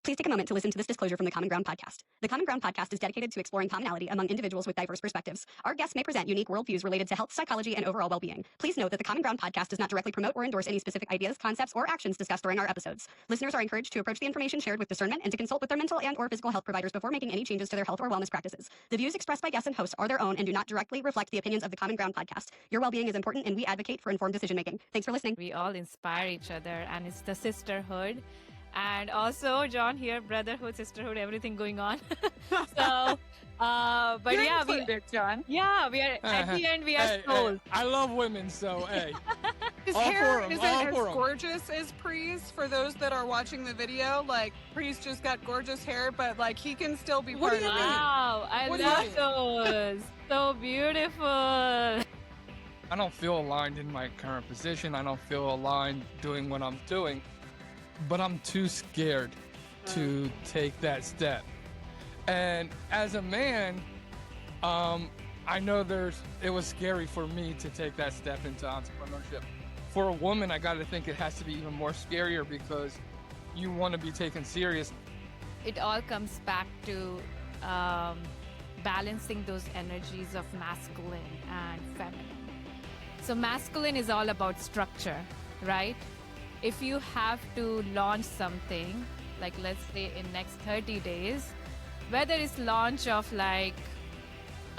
Please take a moment to listen to this disclosure from the Common Ground podcast. The Common Ground podcast is dedicated to exploring commonality among individuals with diverse perspectives. Our guests may present unique worldviews related to health, psychology, and overall well-being. Please note that the Common Ground podcast does not directly promote or endorse any specific ideas, concepts, or actions discussed during our episodes. Listeners are encouraged to approach the information shared with discernment and to consult with their mental and/or physical health providers before making any changes to their health or wellness practices. The views expressed by guests and hosts are their own and do not directly reflect the opinions of the Common Ground podcast. Your well-being is important, and we advocate for informed decision-making. Thanks for listening. We all inspire each other, and it's the sisterhood. And also, John here, brotherhood, sisterhood, everything going on. So, but You're yeah, included, John. we are at the end. We are souls. I love women, so hey. His All hair for 'em, isn't all as for 'em. gorgeous as Pre's. For those that are watching the video, like Pre's just got gorgeous hair, but like he can still be What part do of you it. mean? Wow, I What do you love mean? those. So beautiful. I don't feel aligned in my current position. I don't feel aligned doing what I'm doing, but I'm too scared to take that step. And as a man, I know it was scary for me to take that step into entrepreneurship. For a woman, I got to think it has to be even more scarier because you want to be taken serious. It all comes back to balancing those energies of masculine and feminine. So masculine is all about structure, right? If you have to launch something, like let's say in next 30 days, whether it's launch of like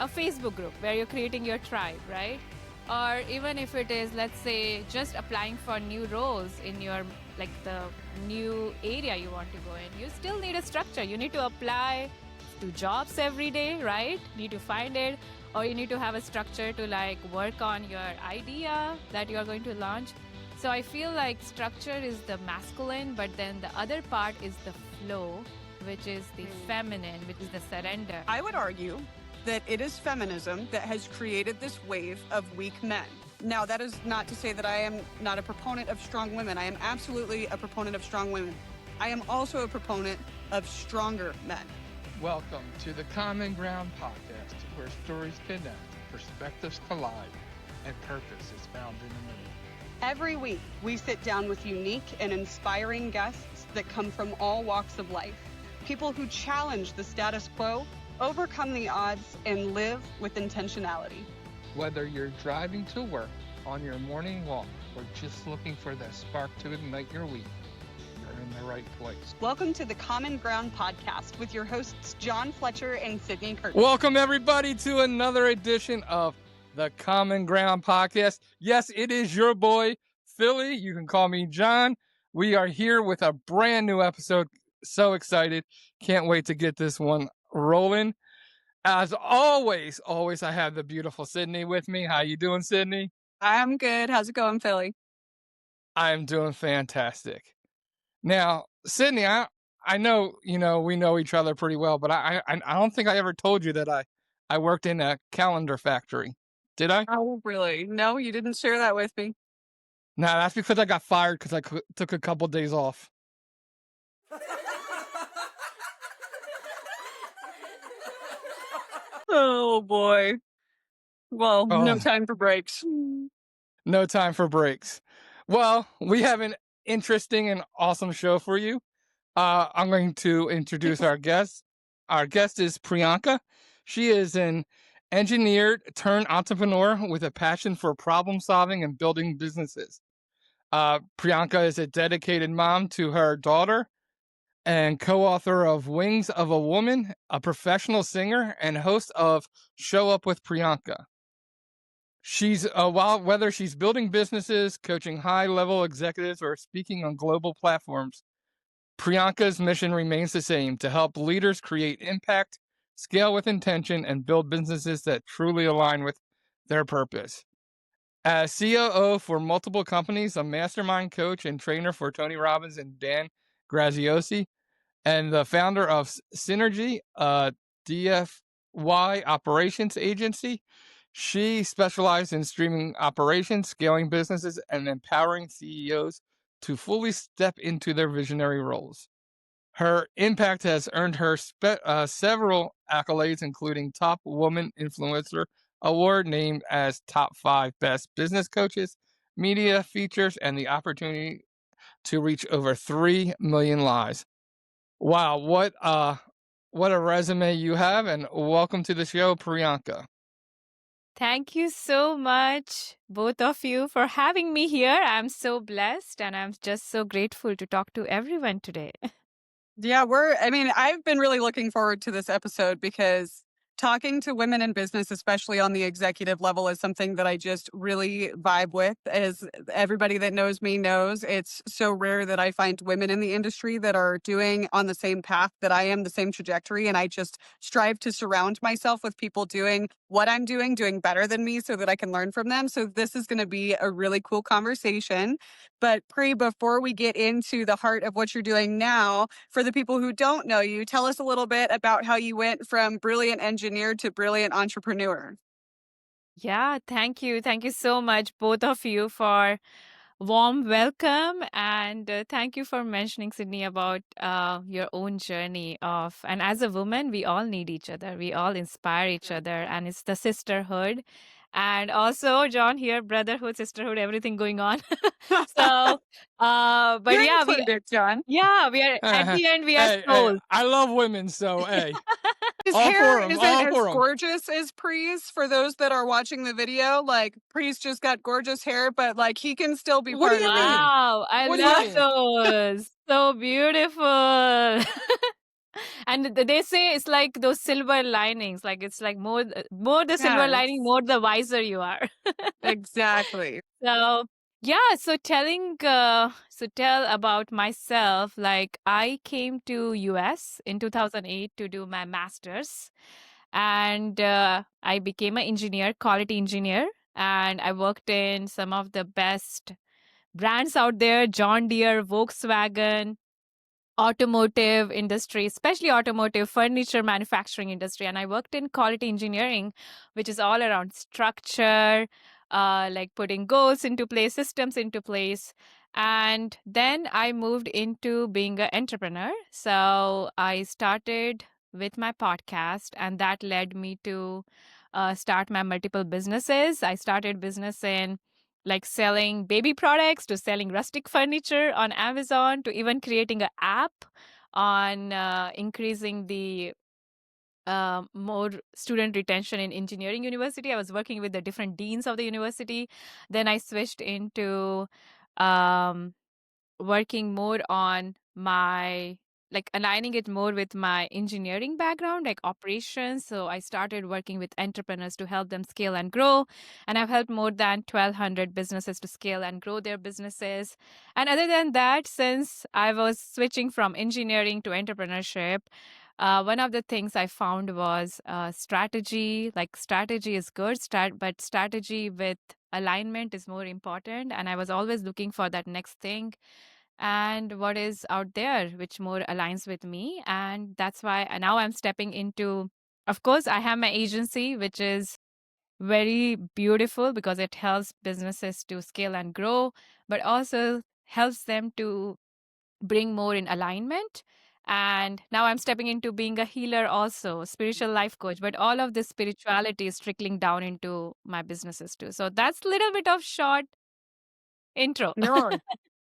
a Facebook group where you're creating your tribe, right? Or even if it is, let's say, just applying for new roles in your, like the new area you want to go in, you still need a structure. You need to apply to jobs every day, right? Need to find it, or you need to have a structure to like work on your idea that you're going to launch. So I feel like structure is the masculine, but then the other part is the flow, which is the feminine, which is the surrender. I would argue that it is feminism that has created this wave of weak men. Now, that is not to say that I am not a proponent of strong women. I am absolutely a proponent of strong women. I am also a proponent of stronger men. Welcome to the Common Ground podcast, where stories connect, perspectives collide, and purpose is found in the middle. Every week, we sit down with unique and inspiring guests that come from all walks of life. People who challenge the status quo, overcome the odds, and live with intentionality. Whether you're driving to work, on your morning walk, or just looking for that spark to ignite your week, you're in the right place. Welcome to the Common Ground podcast with your hosts, John Fletcher and Sydney Curtin. Welcome, everybody, to another edition of the Common Ground podcast. Yes, it is your boy, Philly. You can call me John. We are here with a brand new episode. So excited. Can't wait to get this one rolling. As always, I have the beautiful Sydney with me. How you doing, Sydney? I'm good. How's it going, Philly? I'm doing fantastic. Now, Sydney, I know, we know each other pretty well, but I don't think I ever told you that I worked in a calendar factory. Did I? Oh, really? No, you didn't share that with me. No, that's because I got fired because I took a couple days off. Oh, boy. Well, no time for breaks. No time for breaks. Well, we have an interesting and awesome show for you. I'm going to introduce our guest. Our guest is Priyanka. She is an engineer turned entrepreneur with a passion for problem solving and building businesses. Priyanka is a dedicated mom to her daughter and co-author of Wings of a Woman, a professional singer and host of Show Up with Priyanka. She's whether she's building businesses, coaching high-level executives, or speaking on global platforms, Priyanka's mission remains the same: to help leaders create impact, scale with intention, and build businesses that truly align with their purpose. As COO for multiple companies, a mastermind coach and trainer for Tony Robbins and Dan Graziosi, and the founder of Synergy, a DFY operations agency, she specialized in streaming operations, scaling businesses, and empowering CEOs to fully step into their visionary roles. Her impact has earned her several accolades, including Top Woman Influencer Award, named as Top 5 Best Business Coaches, media features, and the opportunity to reach over 3 million lives. Wow, what a resume you have, and welcome to the show, Priyanka. Thank you so much, both of you, for having me here. I'm so blessed and I'm just so grateful to talk to everyone today. Yeah, I've been really looking forward to this episode because talking to women in business, especially on the executive level, is something that I just really vibe with. As everybody that knows me knows, it's so rare that I find women in the industry that are doing on the same path that I am, the same trajectory. And I just strive to surround myself with people doing what I'm doing better than me so that I can learn from them. So this is going to be a really cool conversation. But Pri, before we get into the heart of what you're doing now, for the people who don't know you, tell us a little bit about how you went from brilliant engineer to brilliant entrepreneur. Yeah, thank you. Thank you so much, both of you, for warm welcome. And thank you for mentioning, Sydney, about your own journey of, and as a woman, we all need each other. We all inspire each other, and it's the sisterhood. And also, John here, brotherhood, sisterhood, everything going on. So, but You're yeah, included, John. we are at Hey, the end, we are hey, souls. I love women, so hey, His all hair for them, isn't all as for them. gorgeous as Pri's. For those that are watching the video, like Pri's just got gorgeous hair, but like he can still be What do part you of it. mean? Wow, I What do you love mean? those. So beautiful. And they say it's like those silver linings, like it's like more the silver lining, Yes, more the wiser you are. exactly. So yeah, so tell about myself. Like I came to US in 2008 to do my master's, and I became an engineer, quality engineer, and I worked in some of the best brands out there: John Deere, Volkswagen, automotive industry, especially automotive furniture manufacturing industry. And I worked in quality engineering, which is all around structure, like putting goals into place, systems into place. And then I moved into being an entrepreneur. So I started with my podcast, and that led me to start my multiple businesses. I started business in like selling baby products to selling rustic furniture on Amazon to even creating an app on increasing the more student retention in engineering university. I was working with the different deans of the university. Then I switched into um, working more on my like aligning it more with my engineering background, like operations. So I started working with entrepreneurs to help them scale and grow. And I've helped more than 1,200 businesses to scale and grow their businesses. And other than that, since I was switching from engineering to entrepreneurship, one of the things I found was strategy. Like strategy is good, but strategy with alignment is more important. And I was always looking for that next thing and what is out there which more aligns with me. And that's why now I'm stepping into, of course, I have my agency, which is very beautiful because it helps businesses to scale and grow, but also helps them to bring more in alignment. And now I'm stepping into being a healer, also spiritual life coach, but all of this spirituality is trickling down into my businesses too. So that's a little bit of short intro. No,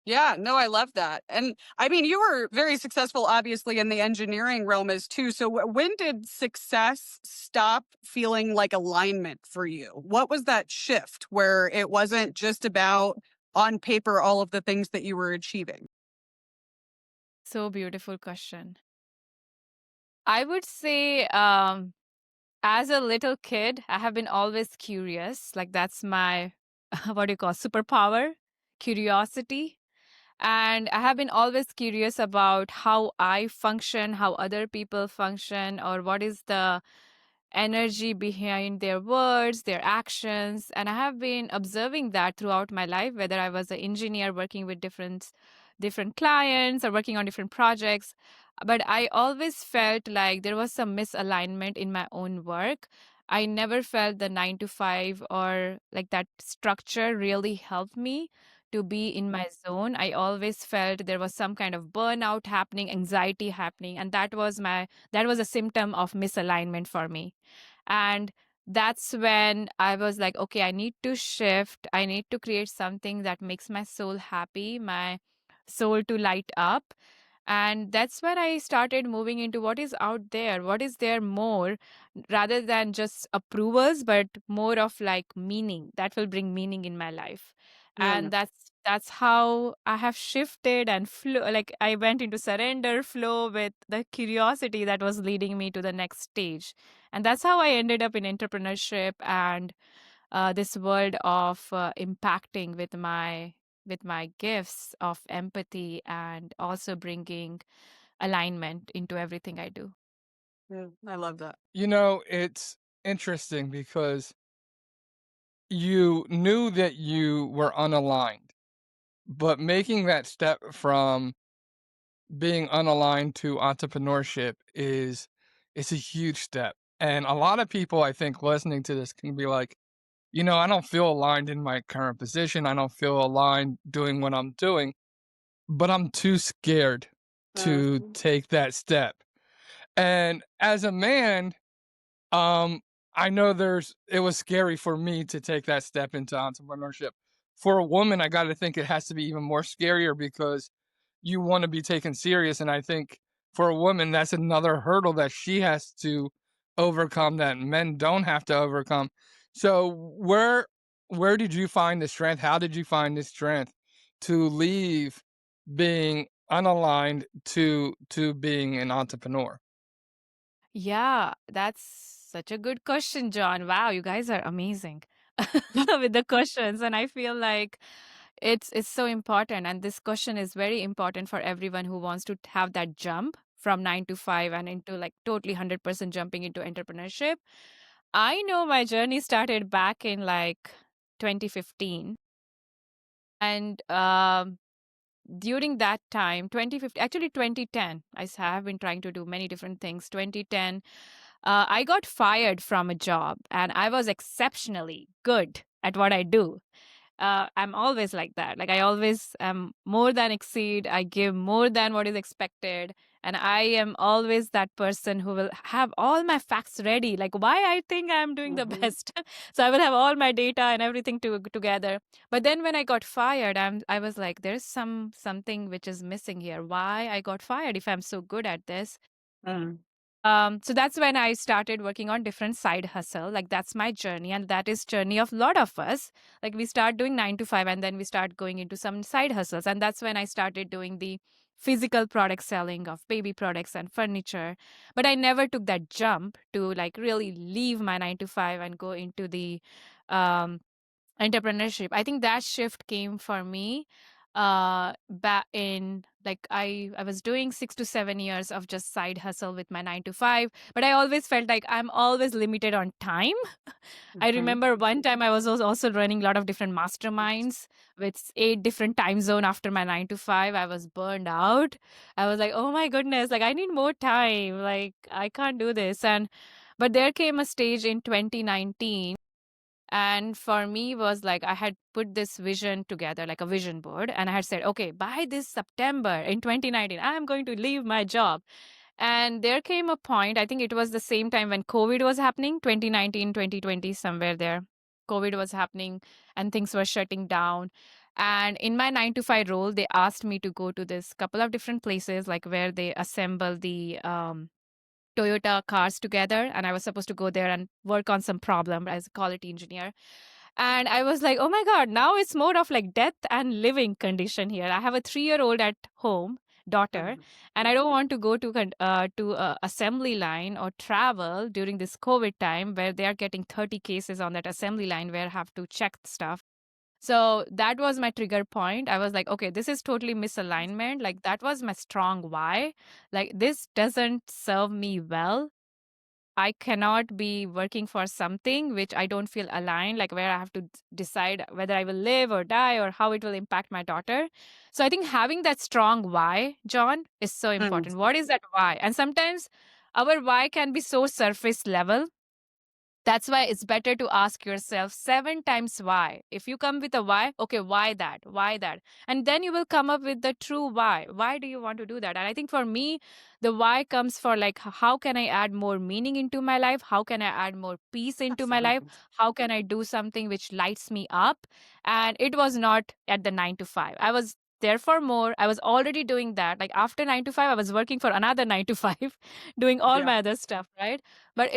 yeah, no, I love that. And I mean, you were very successful, obviously, in the engineering realm as too. So when did success stop feeling like alignment for you? What was that shift where it wasn't just about on paper all of the things that you were achieving? So beautiful question. I would say, as a little kid, I have been always curious. Like that's my, what do you call, superpower, curiosity. And I have been always curious about how I function, how other people function, or what is the energy behind their words, their actions. And I have been observing that throughout my life, whether I was an engineer working with different clients or working on different projects. But I always felt like there was some misalignment in my own work. I never felt the 9 to 5 or like that structure really helped me to be in my zone. I always felt there was some kind of burnout happening, anxiety happening, and that was a symptom of misalignment for me. And that's when I was like, okay, I need to shift. I need to create something that makes my soul happy, my soul to light up. And that's when I started moving into what is out there, what is there more, rather than just approvals, but more of like meaning that will bring meaning in my life. And Mm. that's how I have shifted and flow. Like I went into surrender flow with the curiosity that was leading me to the next stage. And that's how I ended up in entrepreneurship and this world of impacting with my gifts of empathy and also bringing alignment into everything I do. Yeah, I love that. It's interesting because you knew that you were unaligned, but making that step from being unaligned to entrepreneurship is it's a huge step. And a lot of people I think listening to this can be like, I don't feel aligned in my current position. I don't feel aligned doing what I'm doing, but I'm too scared to Mhm. take that step. And as a man, um, I know it was scary for me to take that step into entrepreneurship. For a woman, I got to think it has to be even more scarier because you want to be taken serious. And I think for a woman, that's another hurdle that she has to overcome that men don't have to overcome. So where did you find the strength? How did you find the strength to leave being unaligned to being an entrepreneur? Yeah, that's such a good question, John. Wow, you guys are amazing with the questions. And I feel like it's so important. And this question is very important for everyone who wants to have that jump from 9 to 5 and into like totally 100% jumping into entrepreneurship. I know my journey started back in like 2015. And during that time, 2015, actually 2010, have been trying to do many different things. 2010, I got fired from a job and I was exceptionally good at what I do. I'm always like that. Like I always am more than exceed. I give more than what is expected. And I am always that person who will have all my facts ready, like why I think I'm doing the Mhm. best. So I will have all my data and everything together. But then when I got fired, I was like, there's something which is missing here. Why I got fired if I'm so good at this? Mm. So that's when I started working on different side hustle. Like that's my journey, and that is journey of a lot of us. Like we start doing 9 to 5, and then we start going into some side hustles, and that's when I started doing the physical product selling of baby products and furniture. But I never took that jump to like really leave my 9 to 5 and go into the um, entrepreneurship. I think that shift came for me back in like I was doing 6 to 7 years of just side hustle with my 9 to 5, but I always felt like I'm always limited on time. I Mhm. remember one time I was also running a lot of different masterminds with 8 different time zone after my 9 to 5. I was burned out. I was like, oh my goodness, like I need more time. Like I can't do this. And but there came a stage in 2019, and for me was like I had put this vision together like a vision board, and I had said, okay, by this September in 2019 I am going to leave my job. And there came a point, I think it was the same time when COVID was happening, 2019, 2020, somewhere there. COVID was happening and things were shutting down. And in my 9 to 5 role, they asked me to go to this couple of different places, like where they assemble the Toyota cars together. And I was supposed to go there and work on some problem as a quality engineer. And I was like, oh my God, now it's more of like death and living condition here. I have a 3-year-old at home, daughter, Mhm. and I don't want to go to a assembly line or travel during this COVID time where they are getting 30 cases on that assembly line where I have to check stuff. So that was my trigger point. I was like, okay, this is totally misalignment. Like that was my strong why. Like this doesn't serve me well. I cannot be working for something which I don't feel aligned, like where I have to decide whether I will live or die or how it will impact my daughter. So I think having that strong why, John, is so Mm. important. What is that why? And sometimes our why can be so surface level. That's why it's better to ask yourself 7 times why. If you come with a why, okay, why that? Why that? And then you will come up with the true why. Why do you want to do that? And I think for me, the why comes for like, how can I add more meaning into my life? How can I add more peace into my life? Absolutely. How can I do something which lights me up? And it was not at the 9 to 5. I was there for more. I was already doing that. Like after 9 to 5, I was working for another 9 to 5, doing all Yeah. my other stuff, right? But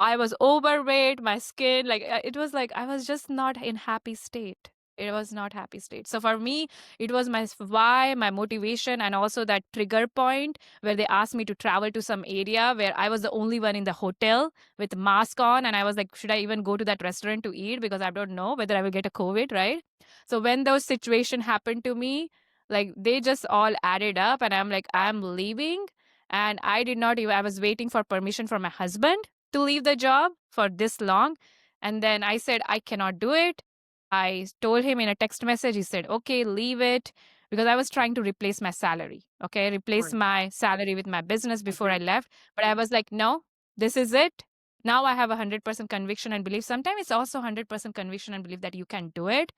I was overweight, my skin, it was like I was just not in happy state. It was not happy state. So for me, it was my why, my motivation, and also that trigger point where they asked me to travel to some area where I was the only one in the hotel with mask on, and I was like, should I even go to that restaurant to eat because I don't know whether I will get a COVID, right? So when those situation happened to me, like they just all added up, and I'm like, I'm leaving. And I did not even, I was waiting for permission from my husband to leave the job for this long. And then I said, I cannot do it. I told him in a text message, he said, okay, leave it. Because I was trying to replace my salary. Okay, replace Right. my salary with my business before I Okay. left. But I was like, no, this is it. Now I have 100% conviction and belief. Sometimes it's also 100% conviction and belief that you can do it.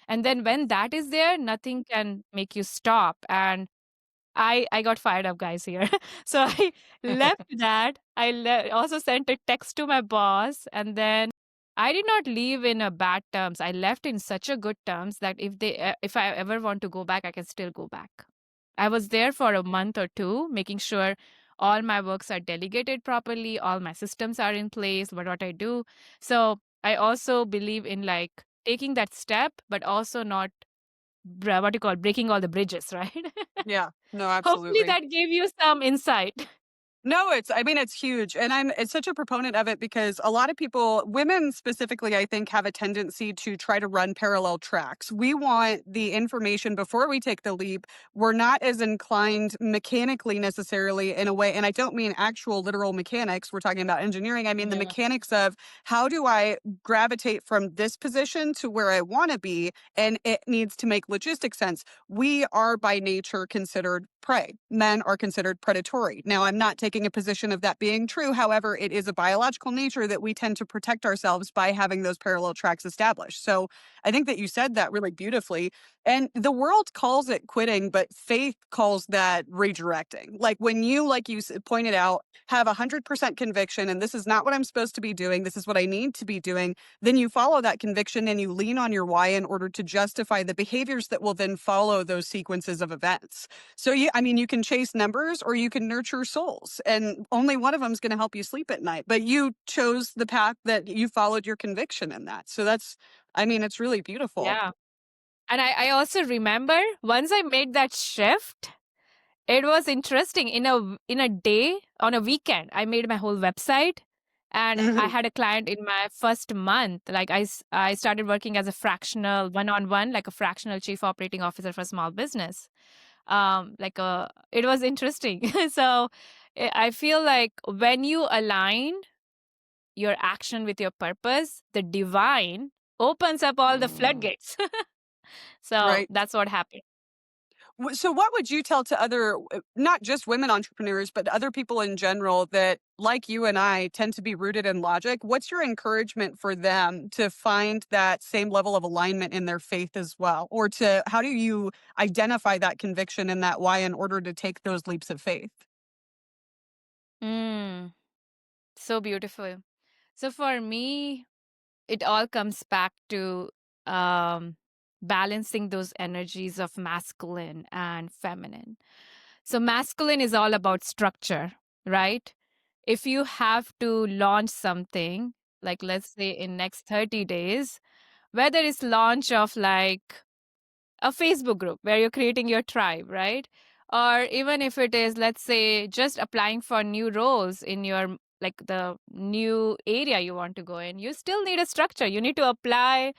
And then when that is there, nothing can make you stop. And I got fired up, guys, here. So I left that. Also sent a text to my boss, and then I did not leave in a bad terms. I left in such a good terms that if I ever want to go back, I can still go back. I was there for a month or two, making sure all my works are delegated properly, all my systems are in place, what I do. So I also believe in like taking that step, but also not what you call breaking all the bridges, right? Yeah. No, Hopefully absolutely. that gave you some insight. No, I mean, it's huge. And it's such a proponent of it because a lot of people, women specifically, I think, have a tendency to try to run parallel tracks. We want the information before we take the leap. We're not as inclined mechanically necessarily in a way. And I don't mean actual literal mechanics. We're talking about engineering. I mean, the Yeah. mechanics of how do I gravitate from this position to where I want to be? And it needs to make logistic sense. We are by nature considered prey. Men are considered predatory. Now, I'm not taking a position of that being true. However, it is a biological nature that we tend to protect ourselves by having those parallel tracks established. So I think that you said that really beautifully. And the world calls it quitting, but faith calls that redirecting. Like when you, like you pointed out, have 100% conviction, and this is not what I'm supposed to be doing, this is what I need to be doing, then you follow that conviction and you lean on your why in order to justify the behaviors that will then follow those sequences of events. So I mean, you can chase numbers or you can nurture souls, and only one of them is going to help you sleep at night. But you chose the path that you followed your conviction in that. So I mean, it's really beautiful. Yeah. And I also remember once I made that shift, it was interesting. In a day, on a weekend, I made my whole website. And I had a client in my first month. Like I started working as a fractional one-on-one, like a fractional chief operating officer for a small business. It was interesting. So I feel like when you align your action with your purpose, the divine opens up all the floodgates. So Right. that's what happened. So what would you tell to other, not just women entrepreneurs, but other people in general that, like you and I, tend to be rooted in logic? What's your encouragement for them to find that same level of alignment in their faith as well? Or how do you identify that conviction and that why in order to take those leaps of faith? Mm, so beautiful. So for me, it all comes back to um, balancing those energies of masculine and feminine. So masculine is all about structure, right? If you have to launch something, like let's say in next 30 days, whether it's launch of like a Facebook group where you're creating your tribe, right? Or even if it is, let's say, just applying for new roles in your like the new area you want to go in, you still need a structure. You need to apply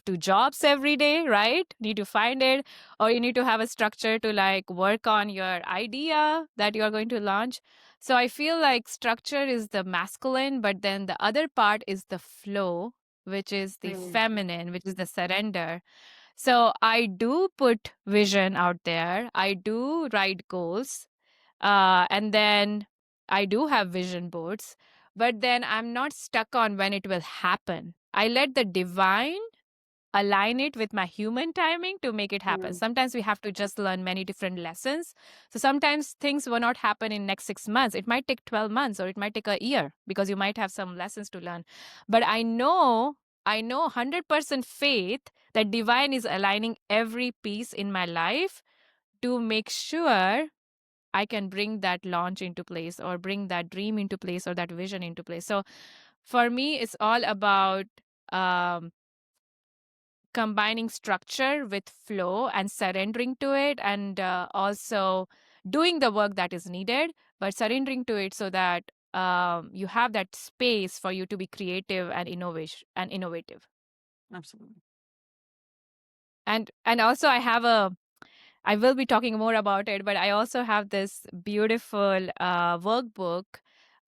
to jobs every day, right? Need to find it, or you need to have a structure to like work on your idea that you are going to launch. So I feel like structure is the masculine, but then the other part is the flow, which is the Mm. feminine, which is the surrender. So I do put vision out there. I do write goals. And then I do have vision boards. But then I'm not stuck on when it will happen. I let the divine align it with my human timing to make it happen. Mm. Sometimes we have to just learn many different lessons. So sometimes things will not happen in next 6 months. It might take 12 months or it might take a year because you might have some lessons to learn. But I know I know 100% faith that divine is aligning every piece in my life to make sure I can bring that launch into place, or bring that dream into place, or that vision into place. So for me, it's all about combining structure with flow and surrendering to it, and also doing the work that is needed, but surrendering to it so that you have that space for you to be creative and innovative. Absolutely. And also I will be talking more about it, but I also have this beautiful workbook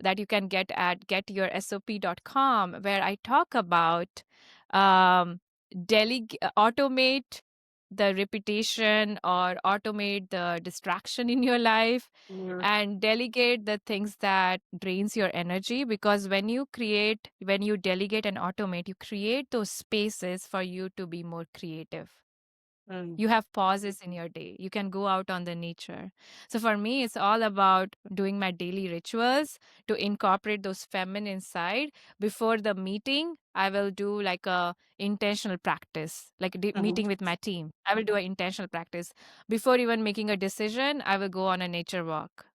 that you can get at getyoursop.com, where I talk about automate the repetition, or automate the distraction in your life, and delegate the things that drains your energy. Because when you delegate and automate, you create those spaces for you to be more creative. You have pauses in your day. You can go out on the nature. So for me, it's all about doing my daily rituals to incorporate those feminine side. Before the meeting, I will do like a intentional practice, like meeting with my team. I will do an intentional practice. Before even making a decision, I will go on a nature walk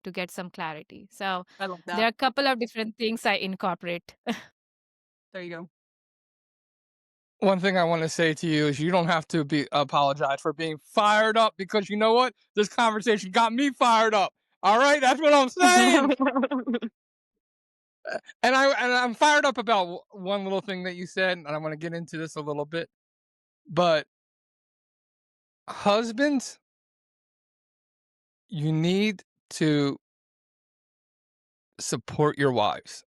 to get some clarity. So I love there are that. a couple of different things I incorporate. There you go. One thing I want to say to you is you don't have to apologize for being fired up, because you know what? This conversation got me fired up. All right, that's what I'm saying. And I'm fired up about one little thing that you said, and I want to get into this a little bit. But husbands, you need to support your wives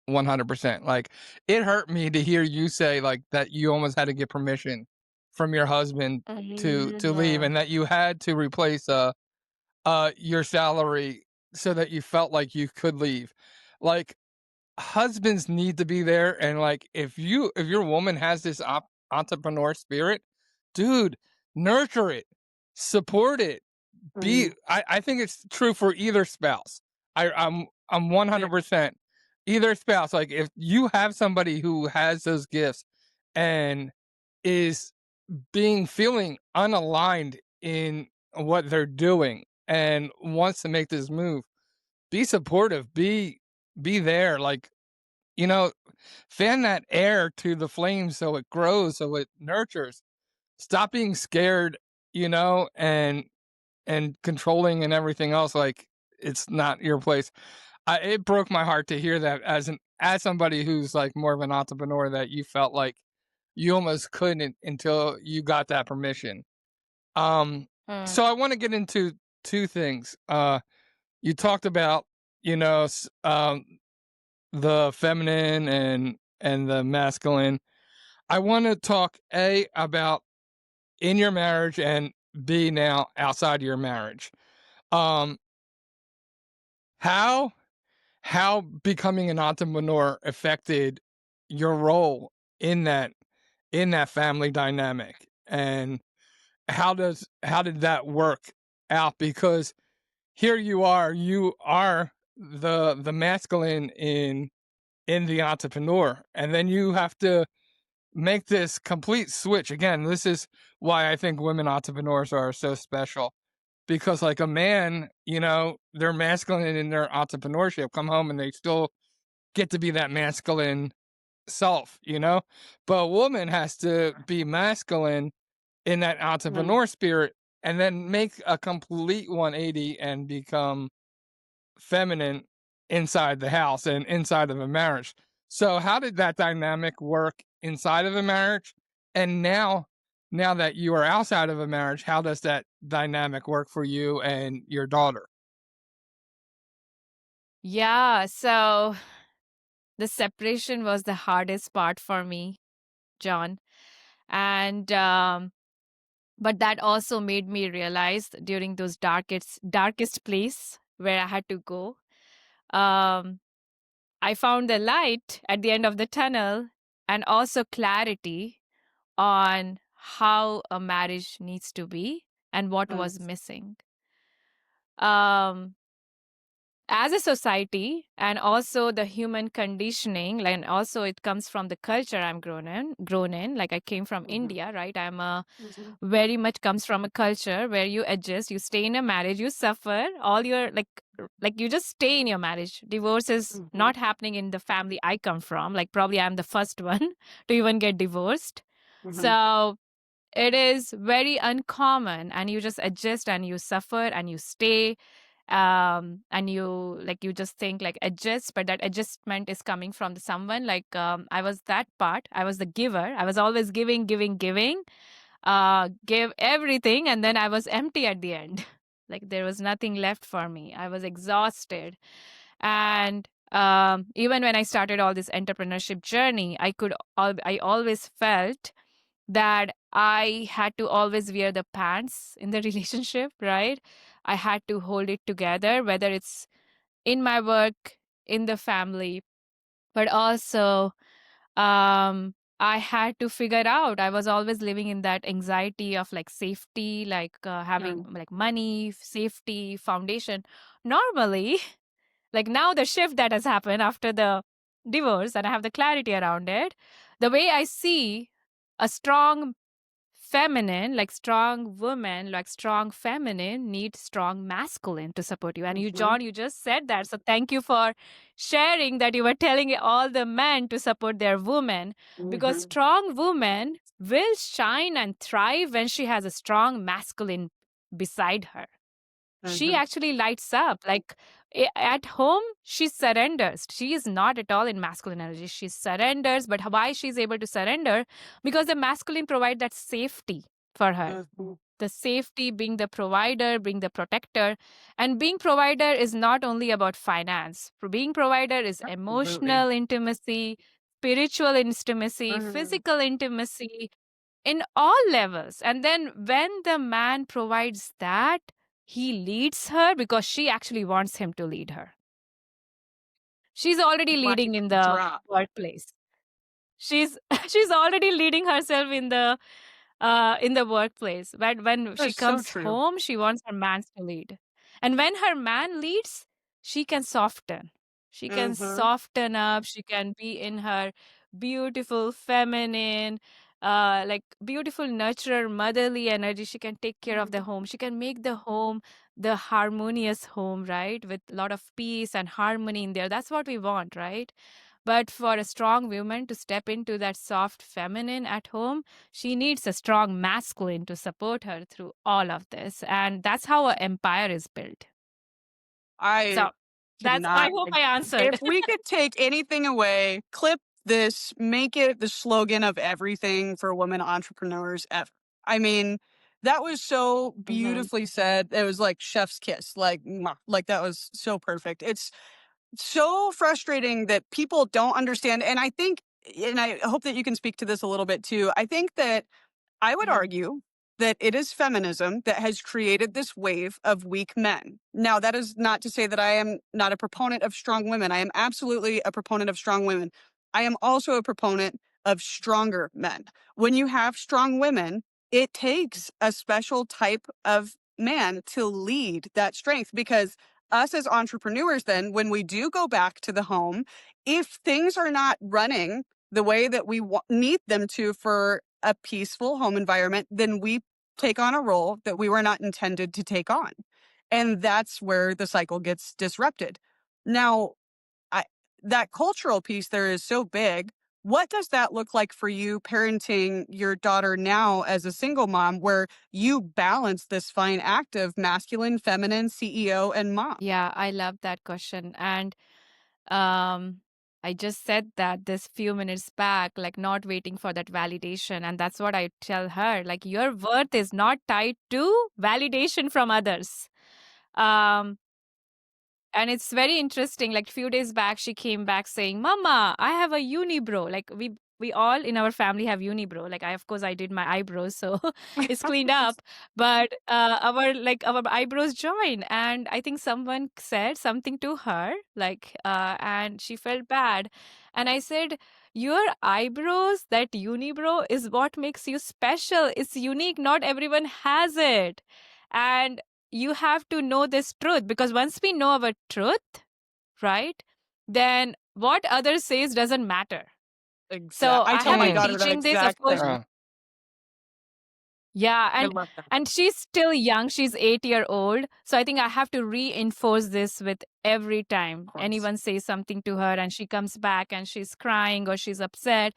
100%. Like, it hurt me to hear you say like that you almost had to get permission from your husband to leave, and that you had to replace your salary so that you felt like you could leave. Like, husbands need to be there, and like if your woman has this entrepreneur spirit, dude, nurture it, support it. I think it's true for either spouse. I'm Yeah. 100% either spouse. Like, if you have somebody who has those gifts and is feeling unaligned in what they're doing and wants to make this move, be supportive, be there, like, you know, fan that air to the flame so it grows, so it nurtures. Stop being scared, and controlling and everything else, like it's not your place. It broke my heart to hear that as somebody who's like more of an entrepreneur, that you felt like you almost couldn't until you got that permission. So I want to get into two things. You talked about, the feminine and the masculine. I want to talk about in your marriage, and B, now outside your marriage. Um, how becoming an entrepreneur affected your role in that family dynamic, and how did that work out? Because here you are the masculine in the entrepreneur, and then you have to make this complete switch. Again, this is why I think women entrepreneurs are so special, because like a man, they're masculine in their entrepreneurship, come home and they still get to be that masculine self, but a woman has to be masculine in that entrepreneur spirit, and then make a complete 180 and become feminine inside the house and inside of a marriage. So how did that dynamic work inside of a marriage? And now that you are outside of a marriage, how does that dynamic work for you and your daughter? Yeah, so the separation was the hardest part for me, John. And but that also made me realize during those darkest place where I had to go, um, I found the light at the end of the tunnel, and also clarity on how a marriage needs to be and what was missing. Um, as a society, and also the human conditioning, and also it comes from the culture I'm grown in. Like I came from India, right? I'm a very much comes from a culture where you adjust, you stay in a marriage, you suffer all your like you just stay in your marriage. Divorce is not happening in the family I come from. Like probably I'm the first one to even get divorced. So it is very uncommon, and you just adjust and you suffer and you stay, and you just think like adjust, but that adjustment is coming from someone. Like I was that part, I was the giver, I was always giving, give everything, and then I was empty at the end. Like there was nothing left for me, I was exhausted. And even when I started all this entrepreneurship journey, I always felt that I had to always wear the pants in the relationship, right? I had to hold it together, whether it's in my work, in the family, but also I had to figure out. I was always living in that anxiety of like safety, like having like money, safety, foundation. Normally, like now the shift that has happened after the divorce and I have the clarity around it, the way I see a strong feminine, like strong woman, like strong feminine need strong masculine to support you. And you, John, you just said that. So thank you for sharing that. You were telling all the men to support their women, because strong woman will shine and thrive when she has a strong masculine beside her. She actually lights up. Like at home, she surrenders. She is not at all in masculine energy. She surrenders. But why she's able to surrender? Because the masculine provide that safety for her. The safety, being the provider, being the protector. And being provider is not only about finance. Being provider is emotional intimacy, spiritual intimacy, physical intimacy, in all levels. And then when the man provides that, he leads her because she actually wants him to lead her. She's already leading in the workplace. She's she's already leading herself in the workplace. But when she comes home, she wants her man to lead. And when her man leads, she can soften. She can soften up. She can be in her beautiful feminine, like beautiful nurturer, motherly energy. She can take care of the home. She can make the home the harmonious home, right? With a lot of peace and harmony in there. That's what we want, right? But for a strong woman to step into that soft feminine at home, she needs a strong masculine to support her through all of this. And that's how an empire is built. I hope I answered. If we could take anything away, clip this, make it the slogan of everything for women entrepreneurs ever. I mean, that was so beautifully said. It was like chef's kiss. Like, mwah, like that was so perfect. It's so frustrating that people don't understand. And I think, and I hope that you can speak to this a little bit too. I think that I would argue that it is feminism that has created this wave of weak men. Now, that is not to say that I am not a proponent of strong women. I am absolutely a proponent of strong women. I am also a proponent of stronger men. When you have strong women, it takes a special type of man to lead that strength, because us as entrepreneurs, then, when we do go back to the home, if things are not running the way that we need them to for a peaceful home environment, then we take on a role that we were not intended to take on. And that's where the cycle gets disrupted. Now, that cultural piece there is so big. What does that look like for you parenting your daughter now as a single mom, where you balance this fine act of masculine, feminine, CEO, and mom? Yeah, I love that question. And I just said that this few minutes back, like not waiting for that validation. And that's what I tell her. Like, your worth is not tied to validation from others. And it's very interesting. Like, few days back, she came back saying, "Mama, I have a unibrow." Like, we all in our family have unibrow. Like, of course I did my eyebrows, so it's cleaned up. But our eyebrows join, and I think someone said something to her, like, and she felt bad. And I said, "Your eyebrows, that unibrow, is what makes you special. It's unique. Not everyone has it." And you have to know this truth, because once we know our truth, right, then what others says doesn't matter. So I I tell have my been daughter that teaching this, of exact course. thing. Yeah, I love that. and she's still young. She's 8-year-old. So I think I have to reinforce this with every time course. anyone says something to her and she comes back and she's crying or she's upset.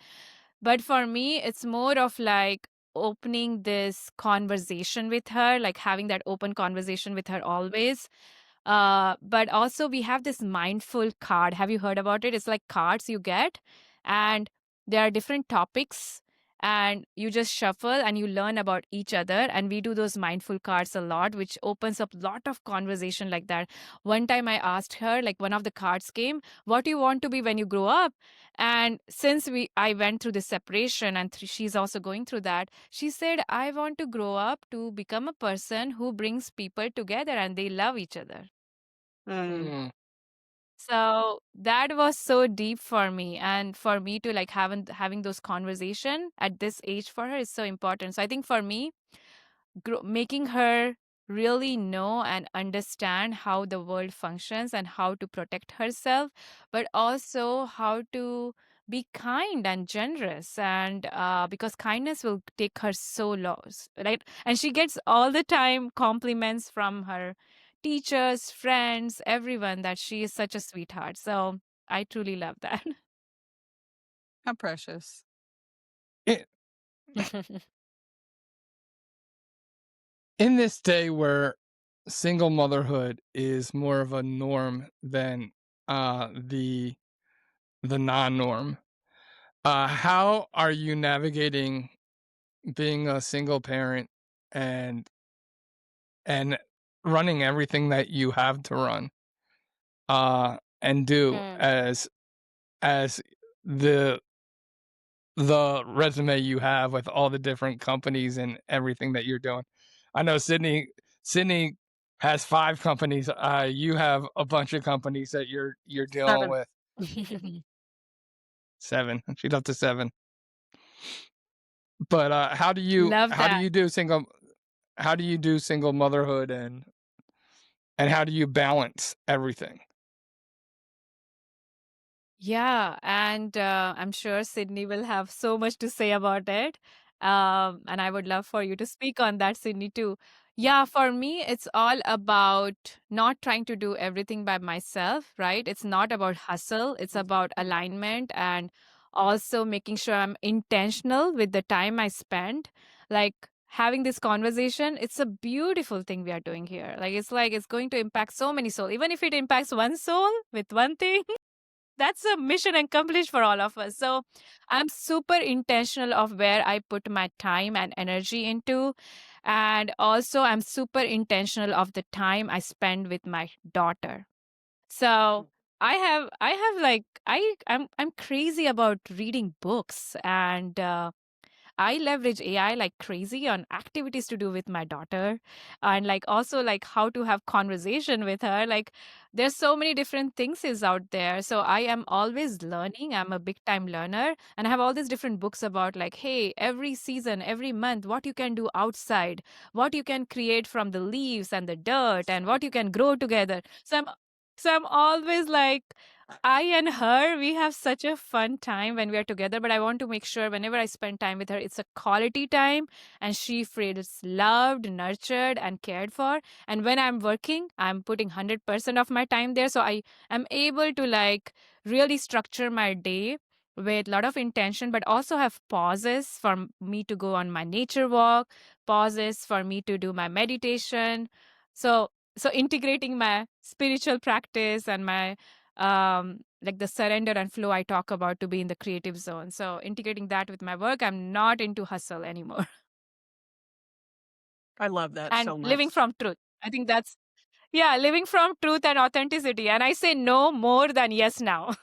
But for me, it's more of like opening this conversation with her, like having that open conversation with her always. But also we have this mindful card. Have you heard about it? It's like cards you get, and there are different topics, and you just shuffle and you learn about each other. And we do those mindful cards a lot, which opens up a lot of conversation like that. One time I asked her, like one of the cards came, what do you want to be when you grow up? And since I went through this separation, and she's also going through that, she said, I want to grow up to become a person who brings people together and they love each other. Mm. So that was so deep for me, and for me to like having those conversation at this age for her is so important. So I think for me, making her really know and understand how the world functions and how to protect herself, but also how to be kind and generous, and because kindness will take her so low, right? And she gets all the time compliments from her teachers, friends, everyone, that she is such a sweetheart. So I truly love that. How precious. In this day where single motherhood is more of a norm than the non-norm, how are you navigating being a single parent and running everything that you have to run and do Mm. as the resume you have with all the different companies and everything that you're doing? I know Sydney has 5 companies. You have a bunch of companies that you're dealing 7. with. 7. She's up to 7. But how do you Love that. do single motherhood, and how do you balance everything? Yeah, and I'm sure Sydney will have so much to say about it. And I would love for you to speak on that, Sydney, too. Yeah, for me, it's all about not trying to do everything by myself, right? It's not about hustle, it's about alignment, and also making sure I'm intentional with the time I spend. Like having this conversation, it's a beautiful thing we are doing here. Like it's going to impact so many souls. Even if it impacts one soul with one thing, that's a mission accomplished for all of us. So I'm super intentional of where I put my time and energy into. And also I'm super intentional of the time I spend with my daughter. So I'm crazy about reading books, and I leverage AI like crazy on activities to do with my daughter, and like also like how to have conversation with her. Like there's so many different things is out there. So I am always learning. I'm a big time learner, and I have all these different books about like, hey, every season, every month, what you can do outside, what you can create from the leaves and the dirt, and what you can grow together. So I'm always like, I and her, we have such a fun time when we are together, but I want to make sure whenever I spend time with her, it's a quality time and she feels loved, nurtured, and cared for. And when I'm working, I'm putting 100% of my time there. So I am able to like really structure my day with a lot of intention, but also have pauses for me to go on my nature walk, pauses for me to do my meditation. So integrating my spiritual practice and my like the surrender and flow I talk about to be in the creative zone. So integrating that with my work, I'm not into hustle anymore. I love that And so living much. from truth. I think that's, yeah, living from truth and authenticity. And I say no more than yes now.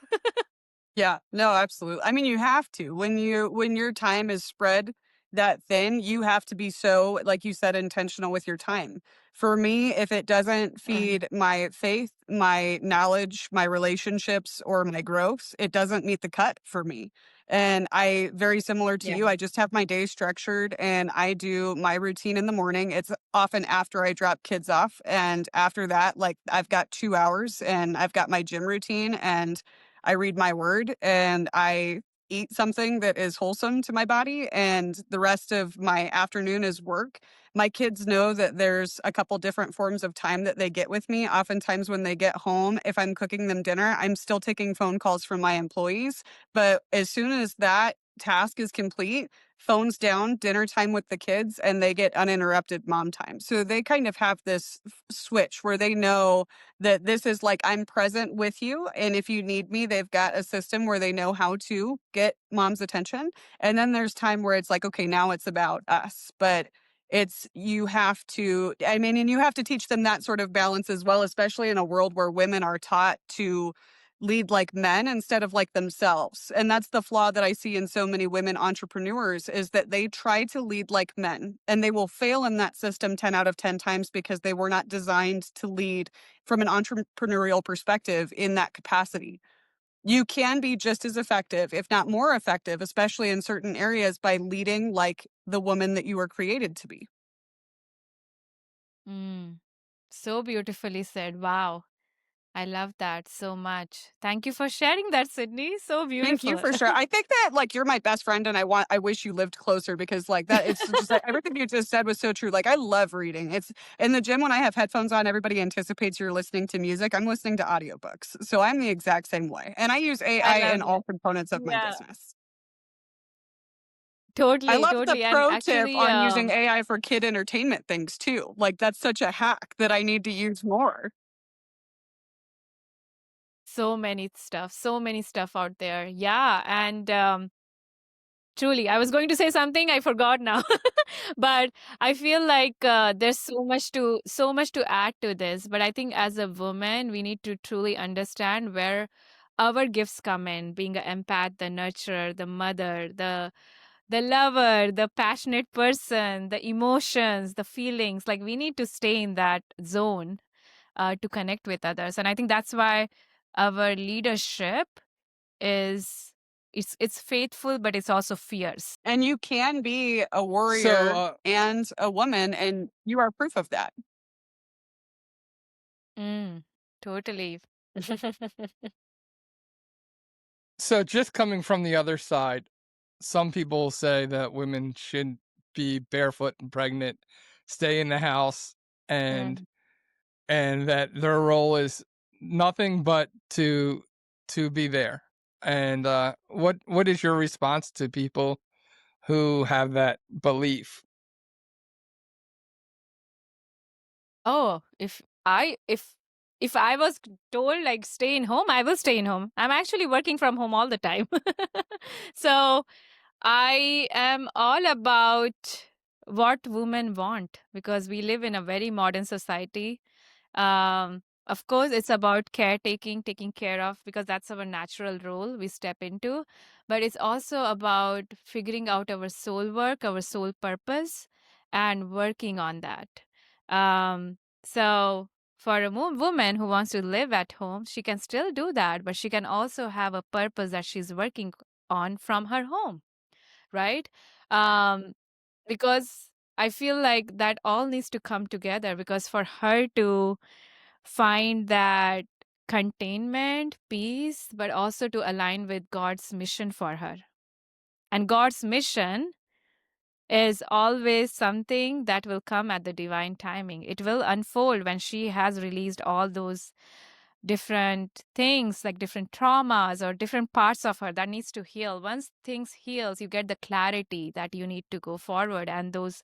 Yeah, no, absolutely. I mean, you have to when your time is spread that thin, you have to be so, like you said, intentional with your time. For me, if it doesn't feed my faith, my knowledge, my relationships, or my growth, it doesn't meet the cut for me. And I, very similar to Yeah. you, I just have my day structured and I do my routine in the morning. It's often after I drop kids off. And after that, like I've got 2 hours and I've got my gym routine and I read my word and I eat something that is wholesome to my body. And the rest of my afternoon is work. My kids know that there's a couple different forms of time that they get with me. Oftentimes, when they get home, if I'm cooking them dinner, I'm still taking phone calls from my employees. But as soon as that task is complete, phones down, dinner time with the kids, and they get uninterrupted mom time. So they kind of have this switch where they know that this is like I'm present with you. And if you need me, they've got a system where they know how to get mom's attention. And then there's time where it's like, okay, now it's about us. But it's you have to, I mean, and you have to teach them that sort of balance as well, especially in a world where women are taught to lead like men instead of like themselves. And that's the flaw that I see in so many women entrepreneurs is that they try to lead like men and they will fail in that system 10 out of 10 times because they were not designed to lead from an entrepreneurial perspective in that capacity. You can be just as effective, if not more effective, especially in certain areas by leading like the woman that you were created to be. Mm. So beautifully said. Wow. I love that so much. Thank you for sharing that, Sydney. So Thank you beautiful. for sure. I think that like you're my best friend and I wish you lived closer because like that it's just like everything you just said was so true. Like I love reading. It's in the gym when I have headphones on, everybody anticipates you're listening to music. I'm listening to audiobooks. So I'm the exact same way. And I use I AI love in all it. components of my Yeah, business. I totally, love the totally. And pro tip actually, on using AI for kid entertainment things too. Like that's such a hack that I need to use more. so many stuff out there. Yeah. And truly, I was going to say something, I forgot now. But I feel like there's so much to add to this. But I think as a woman, we need to truly understand where our gifts come in, being an empath, the nurturer, the mother, the lover, the passionate person, the emotions, the feelings. Like we need to stay in that zone to connect with others. And I think that's why our leadership is it's faithful, but it's also fierce. And you can be a So, warrior and a woman and you are proof of that. Mm, totally. so just coming from the other side, some people say that women should be barefoot and pregnant, stay in the house, and Mm. and that their role is nothing but to be there. And what is your response to people who have that belief? Oh, if I was told like stay in home, I will stay in home. I'm actually working from home all the time. So I am all about what women want because we live in a very modern society. Of course, it's about caretaking, taking care of, because that's our natural role we step into. But it's also about figuring out our soul work, our soul purpose, and working on that. So, for a woman who wants to live at home, she can still do that, but she can also have a purpose that she's working on from her home, right? Um, because I feel like that all needs to come together because for her to find that containment, peace, but also to align with God's mission for her. And God's mission is always something that will come at the divine timing. It will unfold when she has released all those different things like different traumas or different parts of her that needs to heal. Once things heals, you get the clarity that you need to go forward and those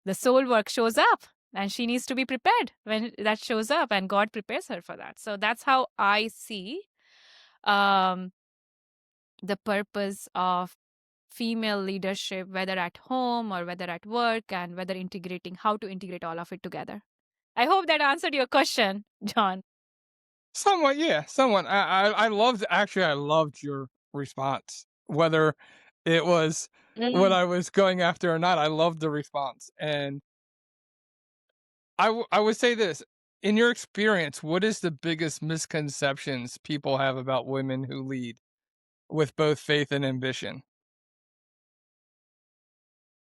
the soul work shows up and she needs to be prepared when that shows up and God prepares her for that. So that's how I see um, the purpose of female leadership, whether at home or whether at work, and whether integrating, how to integrate all of it together. I hope that answered your question, John. Somewhat, yeah, somewhat. I loved, actually I loved your response. Whether it was what I was going after or not. I loved the response. And I would say this, in your experience, what is the biggest misconceptions people have about women who lead with both faith and ambition?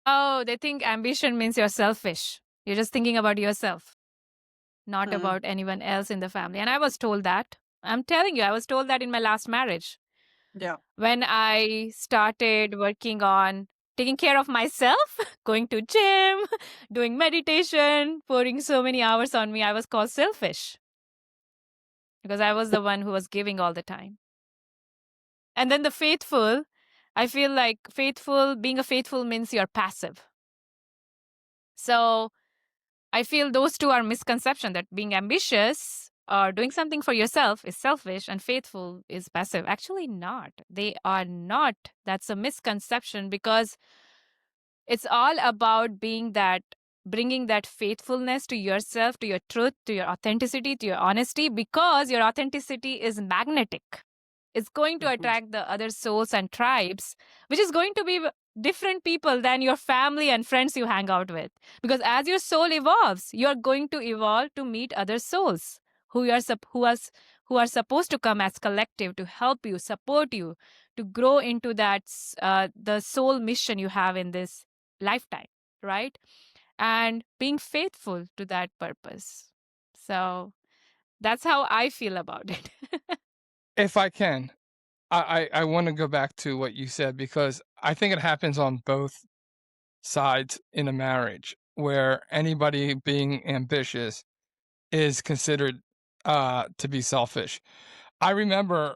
Oh, they think ambition means you're selfish. You're just thinking about yourself, not Hmm. about anyone else in the family. And I was told that. I'm telling you, I was told that in my last marriage. Yeah. When I started working on taking care of myself, going to gym, doing meditation, pouring so many hours on me, I was called selfish because I was the one who was giving all the time. And then the faithful, I feel like being a faithful means you're passive. So I feel those two are misconception, that being ambitious or doing something for yourself is selfish and faithful is passive. Actually not. They are not. That's a misconception, because it's all about bringing that faithfulness to yourself, to your truth, to your authenticity, to your honesty, because your authenticity is magnetic. It's going to Mhm. attract the other souls and tribes, which is going to be different people than your family and friends you hang out with. Because as your soul evolves, you are going to evolve to meet other souls who are supposed to come as collective to help you, support you, to grow into the soul mission you have in this lifetime, right? And being faithful to that purpose. So that's how I feel about it. If I can, I want to go back to what you said, because I think it happens on both sides in a marriage, where anybody being ambitious is considered to be selfish. I remember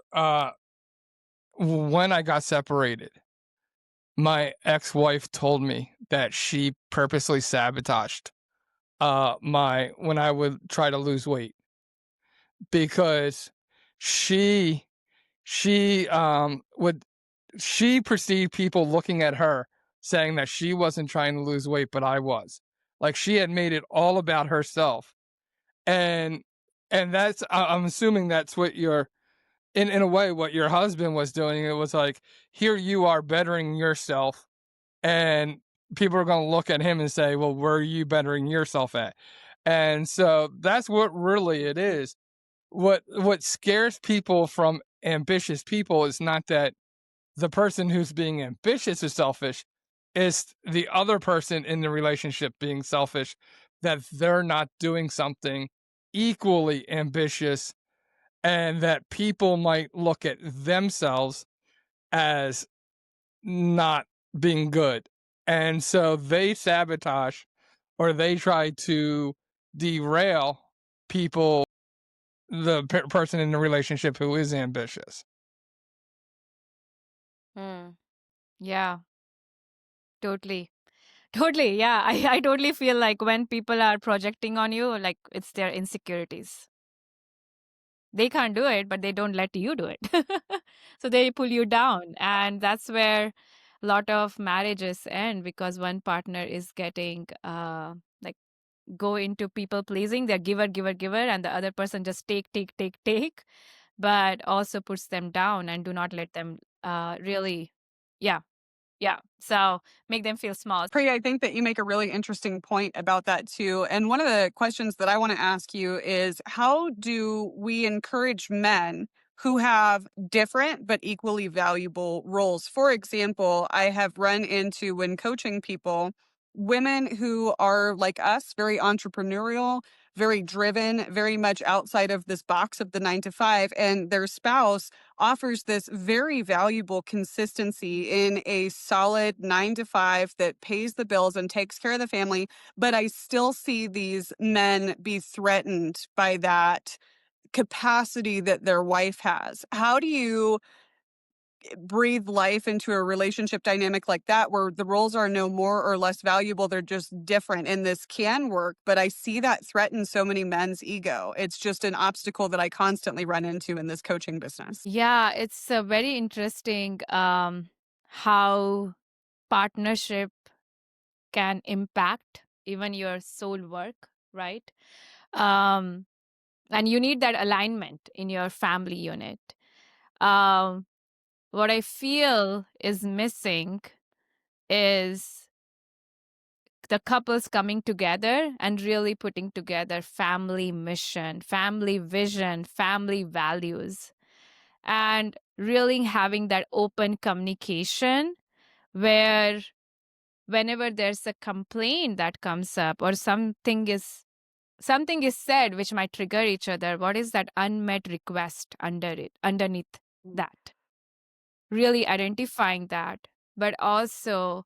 when I got separated, my ex-wife told me that she purposely sabotaged my when I would try to lose weight, because she would she perceived people looking at her saying that she wasn't trying to lose weight, but I was. Like, she had made it all about herself. And that's I'm assuming that's what your in a way what your husband was doing. It was like, here you are bettering yourself, and people are going to look at him and say, well, where are you bettering yourself at? And so that's what really it is. What scares people from ambitious people is not that the person who's being ambitious is selfish, is the other person in the relationship being selfish, that they're not doing something equally ambitious, and that people might look at themselves as not being good. And so they sabotage, or they try to derail people, the person in the relationship who is ambitious. Yeah, totally. Totally. Yeah. I totally feel like when people are projecting on you, like it's their insecurities. They can't do it, but they don't let you do it. So they pull you down. And that's where a lot of marriages end, because one partner is getting like go into people pleasing. They're giver, giver, giver. And the other person just take, take, take, take, but also puts them down and do not let them really, yeah, yeah. So make them feel small. Priya, I think that you make a really interesting point about that too. And one of the questions that I want to ask you is, how do we encourage men who have different but equally valuable roles? For example, I have run into, when coaching people, women who are like us, very entrepreneurial, very driven, very much outside of this box of the 9 to 5, and their spouse offers this very valuable consistency in a solid 9 to 5 that pays the bills and takes care of the family. But I still see these men be threatened by that capacity that their wife has. How do you breathe life into a relationship dynamic like that, where the roles are no more or less valuable, they're just different? And this can work, but I see that threaten so many men's ego. It's just an obstacle that I constantly run into in this coaching business. Yeah, it's very interesting how partnership can impact even your soul work, right? Um, and you need that alignment in your family unit. Um, what I feel is missing is the couples coming together and really putting together family mission, family vision, family values, and really having that open communication where whenever there's a complaint that comes up or something is said which might trigger each other, what is that unmet request underneath that? Really identifying that, but also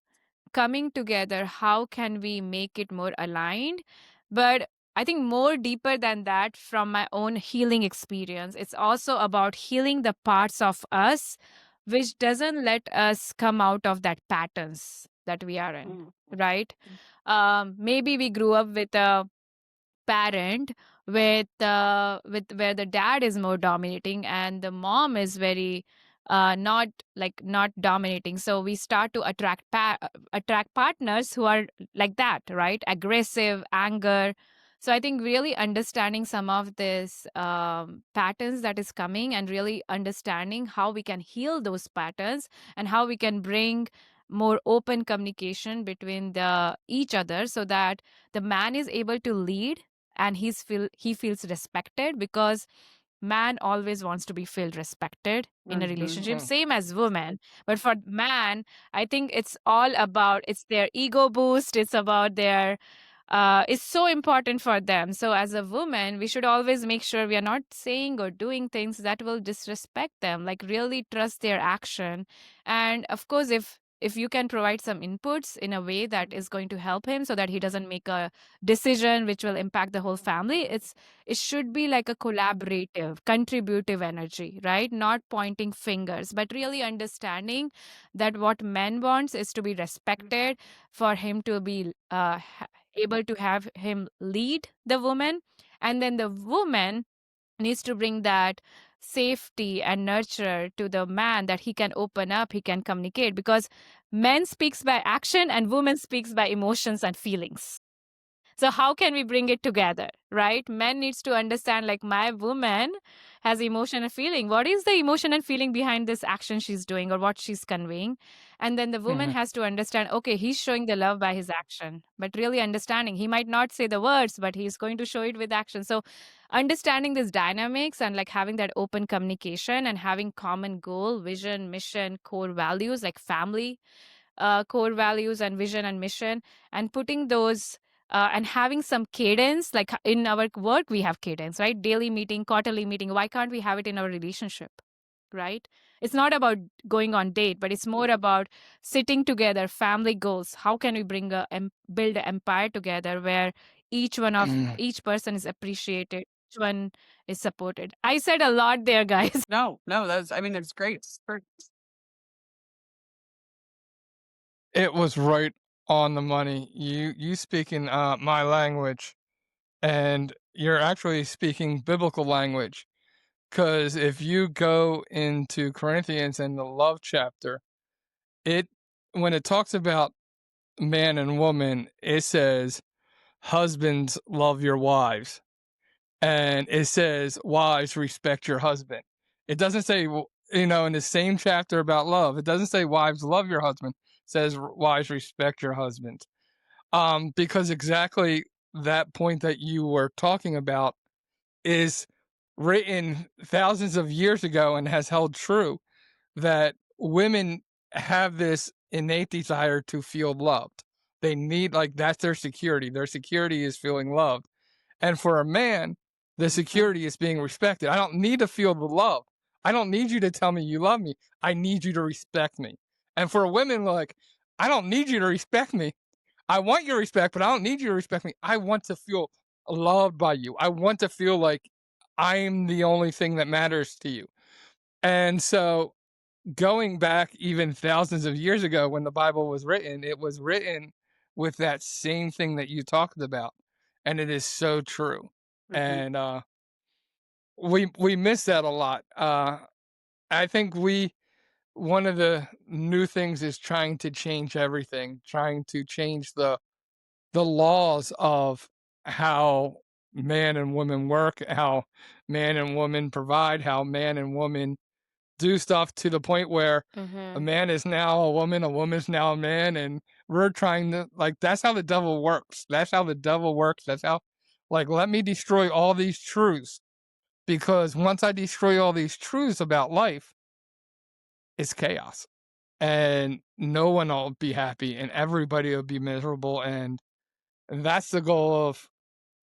coming together, how can we make it more aligned? But I think more deeper than that, from my own healing experience, it's also about healing the parts of us which doesn't let us come out of that patterns that we are in, right? Maybe we grew up with a parent with where the dad is more dominating and the mom is very not dominating, so we start to attract partners who are like that, right? Aggressive, anger. So I think really understanding some of this patterns that is coming and really understanding how we can heal those patterns and how we can bring more open communication between the each other so that the man is able to lead and he feels respected, because man always wants to be feel respected in a relationship, same as woman. But for man, I think it's all about, it's their ego boost, it's about their is so important for them. So as a woman, we should always make sure we are not saying or doing things that will disrespect them, like really trust their action. And of course, if you can provide some inputs in a way that is going to help him so that he doesn't make a decision which will impact the whole family, it should be like a collaborative, contributive energy, right? Not pointing fingers, but really understanding that what men wants is to be respected, for him to be able to have him lead the woman, and then the woman needs to bring that safety and nurture to the man, that he can open up, he can communicate, because men speaks by action and women speaks by emotions and feelings. So how can we bring it together, right? Men needs to understand, like, my woman has emotion and feeling. What is the emotion and feeling behind this action she's doing or what she's conveying? And then the woman has to understand, okay, he's showing the love by his action, but really understanding he might not say the words, but he's going to show it with action. So understanding these dynamics and like having that open communication and having common goal, vision, mission, core values, like family core values and vision and mission, and putting those and having some cadence, like in our work we have cadence, right? Daily meeting, quarterly meeting. Why can't we have it in our relationship, right? It's not about going on date, but it's more about sitting together, family goals. How can we build an empire together where each person is appreciated, each one is supported? I said a lot there, guys. No, that's great. It's great. It was right on the money. You speaking my language, and you're actually speaking biblical language. Because if you go into Corinthians and the love chapter, it when it talks about man and woman, it says, "Husbands, love your wives," and it says, "Wives, respect your husband." It doesn't say, in the same chapter about love, it doesn't say, "Wives, love your husband." It says, "Wives, respect your husband." Because exactly that point that you were talking about is written thousands of years ago and has held true, that women have this innate desire to feel loved. They need, like, that's their security. Their security is feeling loved. And for a man, the security is being respected. I don't need to feel the love. I don't need you to tell me you love me. I need you to respect me. And for women, like, I don't need you to respect me. I want your respect, but I don't need you to respect me. I want to feel loved by you. I want to feel like I'm the only thing that matters to you. And so, going back even thousands of years ago when the Bible was written, it was written with that same thing that you talked about. And it is so true. And we miss that a lot. I think one of the new things is trying to change everything, trying to change the laws of how man and woman work, how man and woman provide, how man and woman do stuff to the point where a Mm-hmm. man is now a woman is now a man, and we're trying to, like, that's how the devil works. That's how the devil works. That's how, like, let me destroy all these truths, because once I destroy all these truths about life, it's chaos. And no one will be happy and everybody will be miserable. And that's the goal of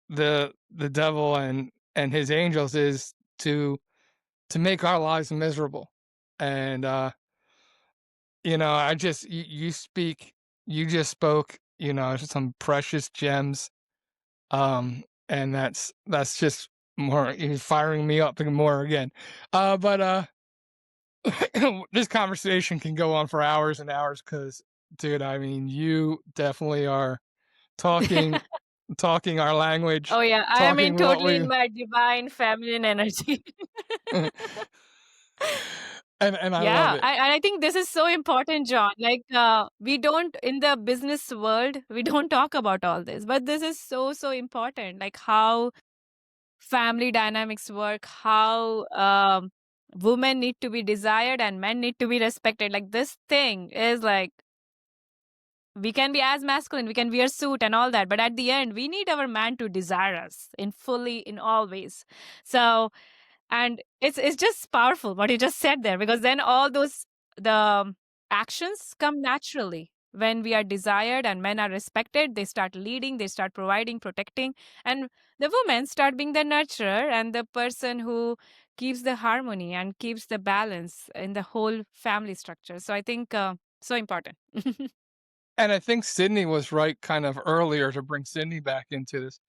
the devil and his angels, is to make our lives miserable. And I just you just spoke, some precious gems. And that's just more, you're firing me up more again. But this conversation can go on for hours and hours, because, dude, I mean, you definitely are talking talking our language, Oh yeah, I am in talking what totally in we my divine feminine energy. and I love Yeah, it. and I think this is so important, John. Like, we don't, in the business world, we don't talk about all this, but this is so, so important. Like, how family dynamics work, how women need to be desired and men need to be respected. Like, this thing is like, we can be as masculine, we can wear suit and all that, but at the end, we need our man to desire us in fully, in all ways. So, and it's just powerful what you just said there, because then all those, the actions come naturally when we are desired and men are respected. They start leading, they start providing, protecting, and the women start being the nurturer and the person who keeps the harmony and keeps the balance in the whole family structure. So I think so important. And I think Sydney was right kind of earlier, to bring Sydney back into this,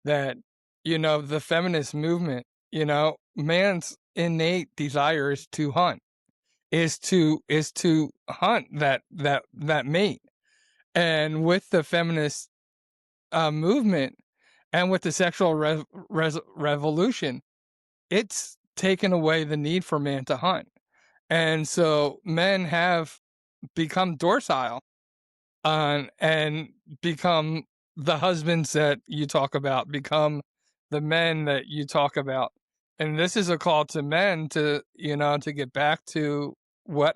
that, the feminist movement, man's innate desire is to hunt, is to hunt that mate. And with the feminist movement, and with the sexual revolution, it's taken away the need for man to hunt. And so men have become docile, and become the husbands that you talk about, become the men that you talk about. And this is a call to men to get back to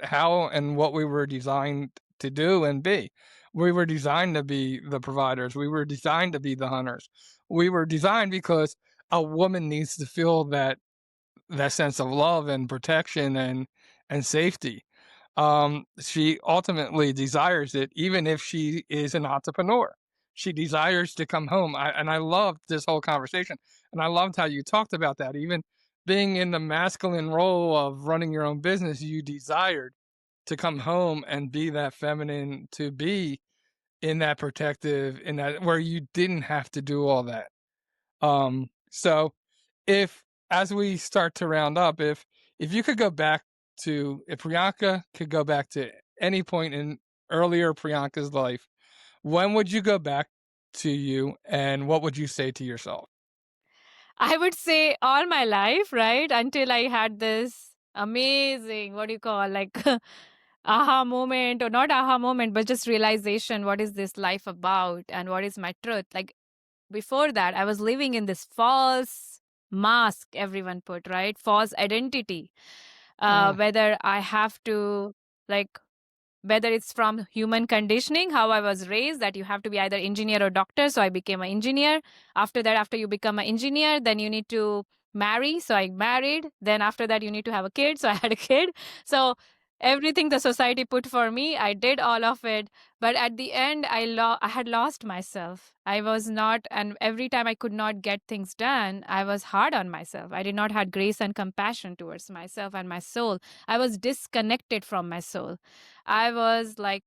how and what we were designed to do and be. We were designed to be the providers. We were designed to be the hunters. We were designed because a woman needs to feel that sense of love and protection and safety. She ultimately desires it, even if she is an entrepreneur. She desires to come home. And I loved this whole conversation, and I loved how you talked about that. Even being in the masculine role of running your own business, you desired to come home and be that feminine, to be in that protective, in that where you didn't have to do all that. So if, as we start to round up, if you could go back to, if Priyanka could go back to any point in earlier Priyanka's life, when would you go back to you, and what would you say to yourself? I would say all my life, right? Until I had this amazing, what do you call, like, aha moment, or not aha moment, but just realization, what is this life about and what is my truth? Like, before that, I was living in this false mask everyone put, right? False identity. Mm. Whether I have to, like, whether it's from human conditioning, how I was raised, that you have to be either engineer or doctor. So I became an engineer. After that, after you become an engineer, then you need to marry. So I married. Then after that, you need to have a kid. So I had a kid. So everything the society put for me, I did all of it. But at the end, I had lost myself. I was not, and every time I could not get things done, I was hard on myself. I did not have grace and compassion towards myself and my soul. I was disconnected from my soul. I was like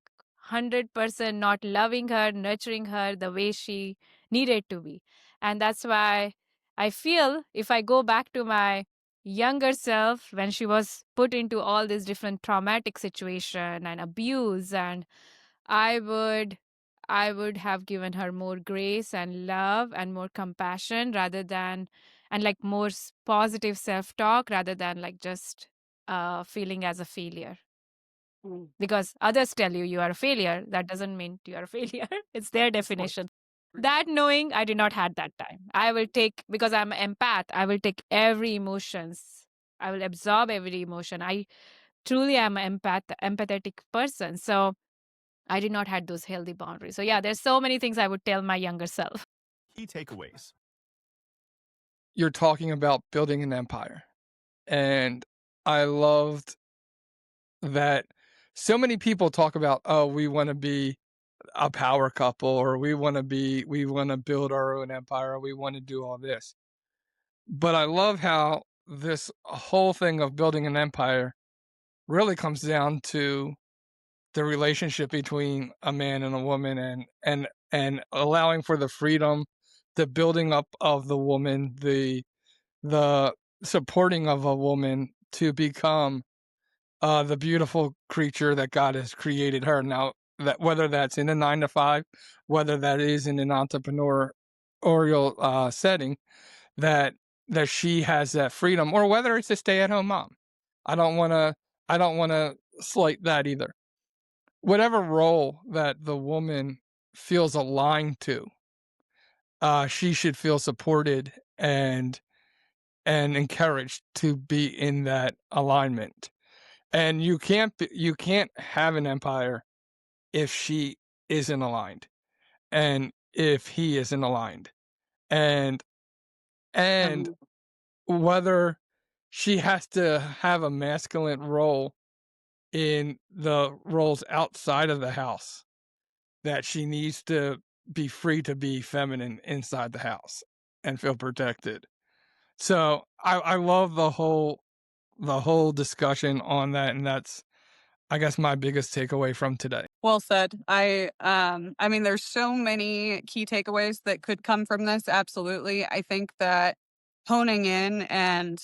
100% not loving her, nurturing her the way she needed to be. And that's why I feel if I go back to my younger self when she was put into all this different traumatic situation and abuse, and I would I would have given her more grace and love and more compassion, rather than, and like more positive self-talk, rather than like just feeling as a failure. Because others tell you you are a failure, that doesn't mean you are a failure. It's their definition. That knowing, I did not had that time. I will take, because I'm an empath, I will take every emotions I will absorb every emotion. I truly am an empathetic person. So I did not have those healthy boundaries. So yeah, there's so many things I would tell my younger self. Key takeaways. You're talking about building an empire. And I loved that so many people talk about, oh, we want to be a power couple, or we want to build our own empire, or we want to do all this. But I love how this whole thing of building an empire really comes down to the relationship between a man and a woman, and allowing for the freedom, the building up of the woman, the supporting of a woman to become the beautiful creature that God has created her. Now, that whether that's in a 9 to 5, whether that is in an entrepreneurial setting, that she has that freedom, or whether it's a stay-at-home mom. I don't want to slight that either. Whatever role that the woman feels aligned to, she should feel supported and encouraged to be in that alignment. And you can't have an empire if she isn't aligned, and if he isn't aligned, and whether she has to have a masculine role in the roles outside of the house, that she needs to be free to be feminine inside the house and feel protected. So I love the whole discussion on that, and that's, I guess, my biggest takeaway from today. Well said. I mean, there's so many key takeaways that could come from this. Absolutely. I think that honing in and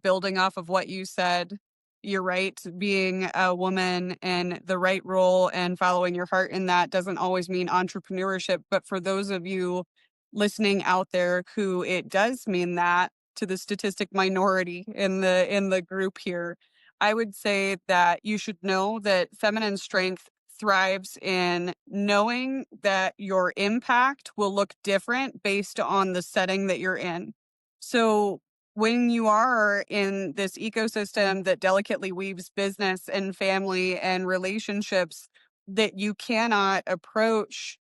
building off of what you said, you're right. Being a woman in the right role and following your heart in that doesn't always mean entrepreneurship. But for those of you listening out there who it does mean that, to the statistic minority in the group here, I would say that you should know that feminine strength thrives in knowing that your impact will look different based on the setting that you're in. So when you are in this ecosystem that delicately weaves business and family and relationships, that you cannot approach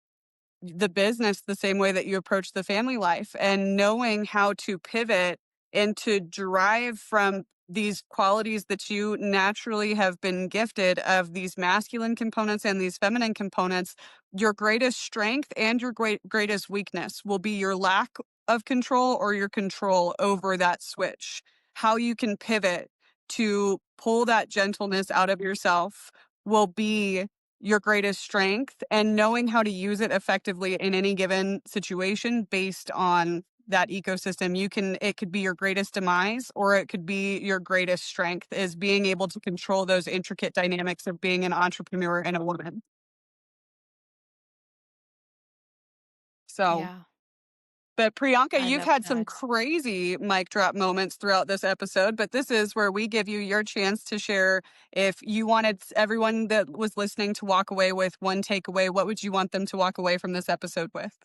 the business the same way that you approach the family life, and knowing how to pivot and to derive from these qualities that you naturally have been gifted of, these masculine components and these feminine components. Your greatest strength and your greatest weakness will be your lack of control or your control over that switch. How you can pivot to pull that gentleness out of yourself will be your greatest strength, and knowing how to use it effectively in any given situation based on that ecosystem. It could be your greatest demise, or it could be your greatest strength, is being able to control those intricate dynamics of being an entrepreneur and a woman. So, Yeah, but Priyanka, I you've love had some that. crazy mic drop moments throughout this episode, but this is where we give you your chance to share. If you wanted everyone that was listening to walk away with one takeaway, what would you want them to walk away from this episode with?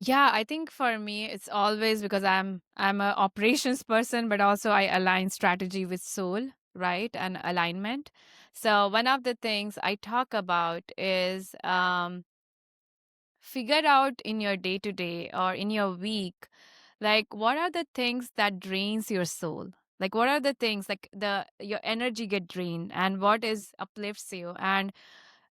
Yeah, I think for me it's always because I'm a operations person, but also I align strategy with soul, right? And alignment. So one of the things I talk about is figure out in your day to day or in your week, like what are the things that drains your soul, like what are the things like the your energy get drained, and what is uplifts you, and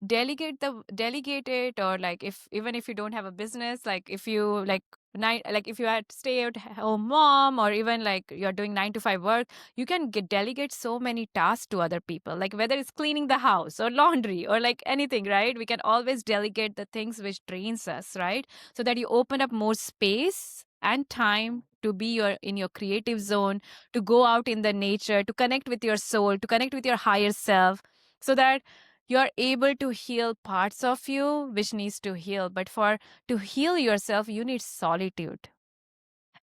delegate it. Or like, if even if you don't have a business, like if you like night, like if you had stay at home mom, or even like you're doing 9 to 5 work, you can delegate so many tasks to other people, like whether it's cleaning the house or laundry or like anything, right? We can always delegate the things which drains us, right? So that you open up more space and time to be in your creative zone, to go out in the nature, to connect with your soul, to connect with your higher self, so that you're able to heal parts of you which needs to heal. But for to heal yourself, you need solitude.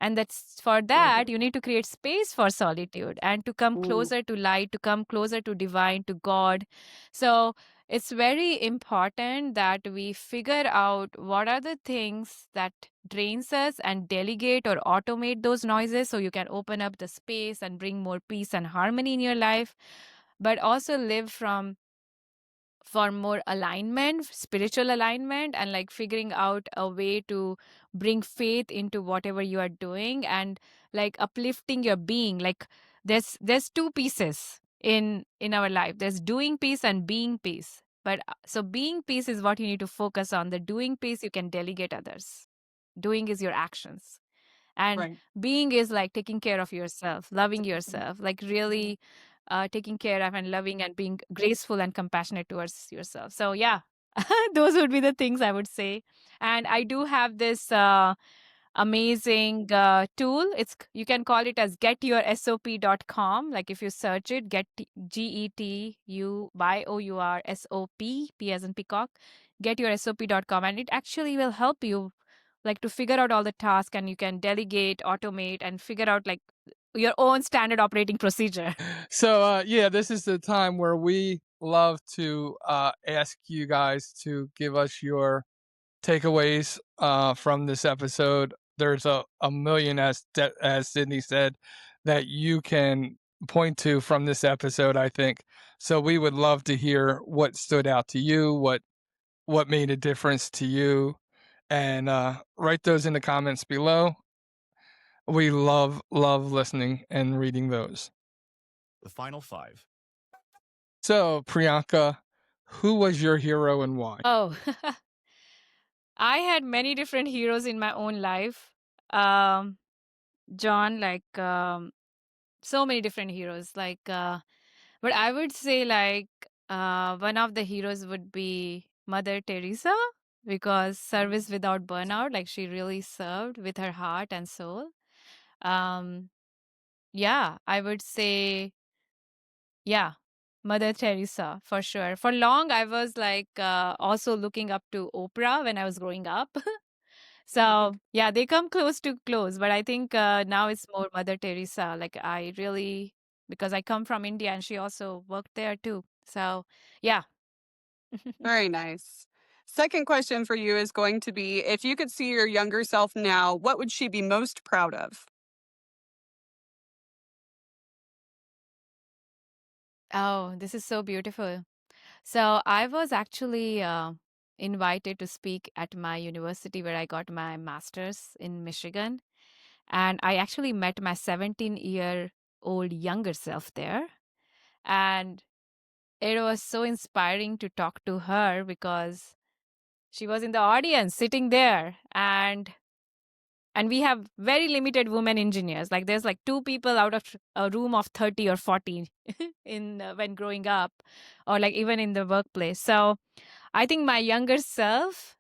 And that's for that you need to create space for solitude and to come Ooh. closer to light, to come closer to divine, to God. So it's very important that we figure out what are the things that drains us and delegate or automate those noises so you can open up the space and bring more peace and harmony in your life, but also live for more alignment, spiritual alignment, and like figuring out a way to bring faith into whatever you are doing and like uplifting your being. Like there's two pieces in our life. There's doing piece and being piece. But so being piece is what you need to focus on. The doing piece you can delegate others. Doing is your actions. And Right. being is like taking care of yourself, loving yourself, like really taking care of and loving and being graceful and compassionate towards yourself. So, yeah, those would be the things I would say. And I do have this amazing tool. You can call it as getyoursop.com. Like if you search it, GETUYOURSOP, P as in peacock, getyoursop.com. And it actually will help you like to figure out all the tasks, and you can delegate, automate, and figure out like your own standard operating procedure. So yeah, this is the time where we love to ask you guys to give us your takeaways from this episode. There's a million, as Sydney said, that you can point to from this episode, I think. So we would love to hear what stood out to you, what made a difference to you, and write those in the comments below. We love listening and reading those. The final 5. So Priyanka, who was your hero and why? Oh, I had many different heroes in my own life. John, like so many different heroes. Like, but I would say like one of the heroes would be Mother Teresa, because service without burnout, like she really served with her heart and soul. Yeah, I would say, yeah, Mother Teresa for sure. For long, I was like also looking up to Oprah when I was growing up. So yeah, they come close to close, but I think now it's more Mother Teresa. Like I really, because I come from India and she also worked there too. So yeah. Very nice. Second question for you is going to be, if you could see your younger self now, what would she be most proud of? Oh, this is so beautiful. So I was actually invited to speak at my university where I got my master's in Michigan. And I actually met my 17-year-old younger self there. And it was so inspiring to talk to her because she was in the audience sitting there. And we have very limited women engineers. Like there's like 2 people out of a room of 30 or 40 in when growing up, or like even in the workplace. So I think my younger self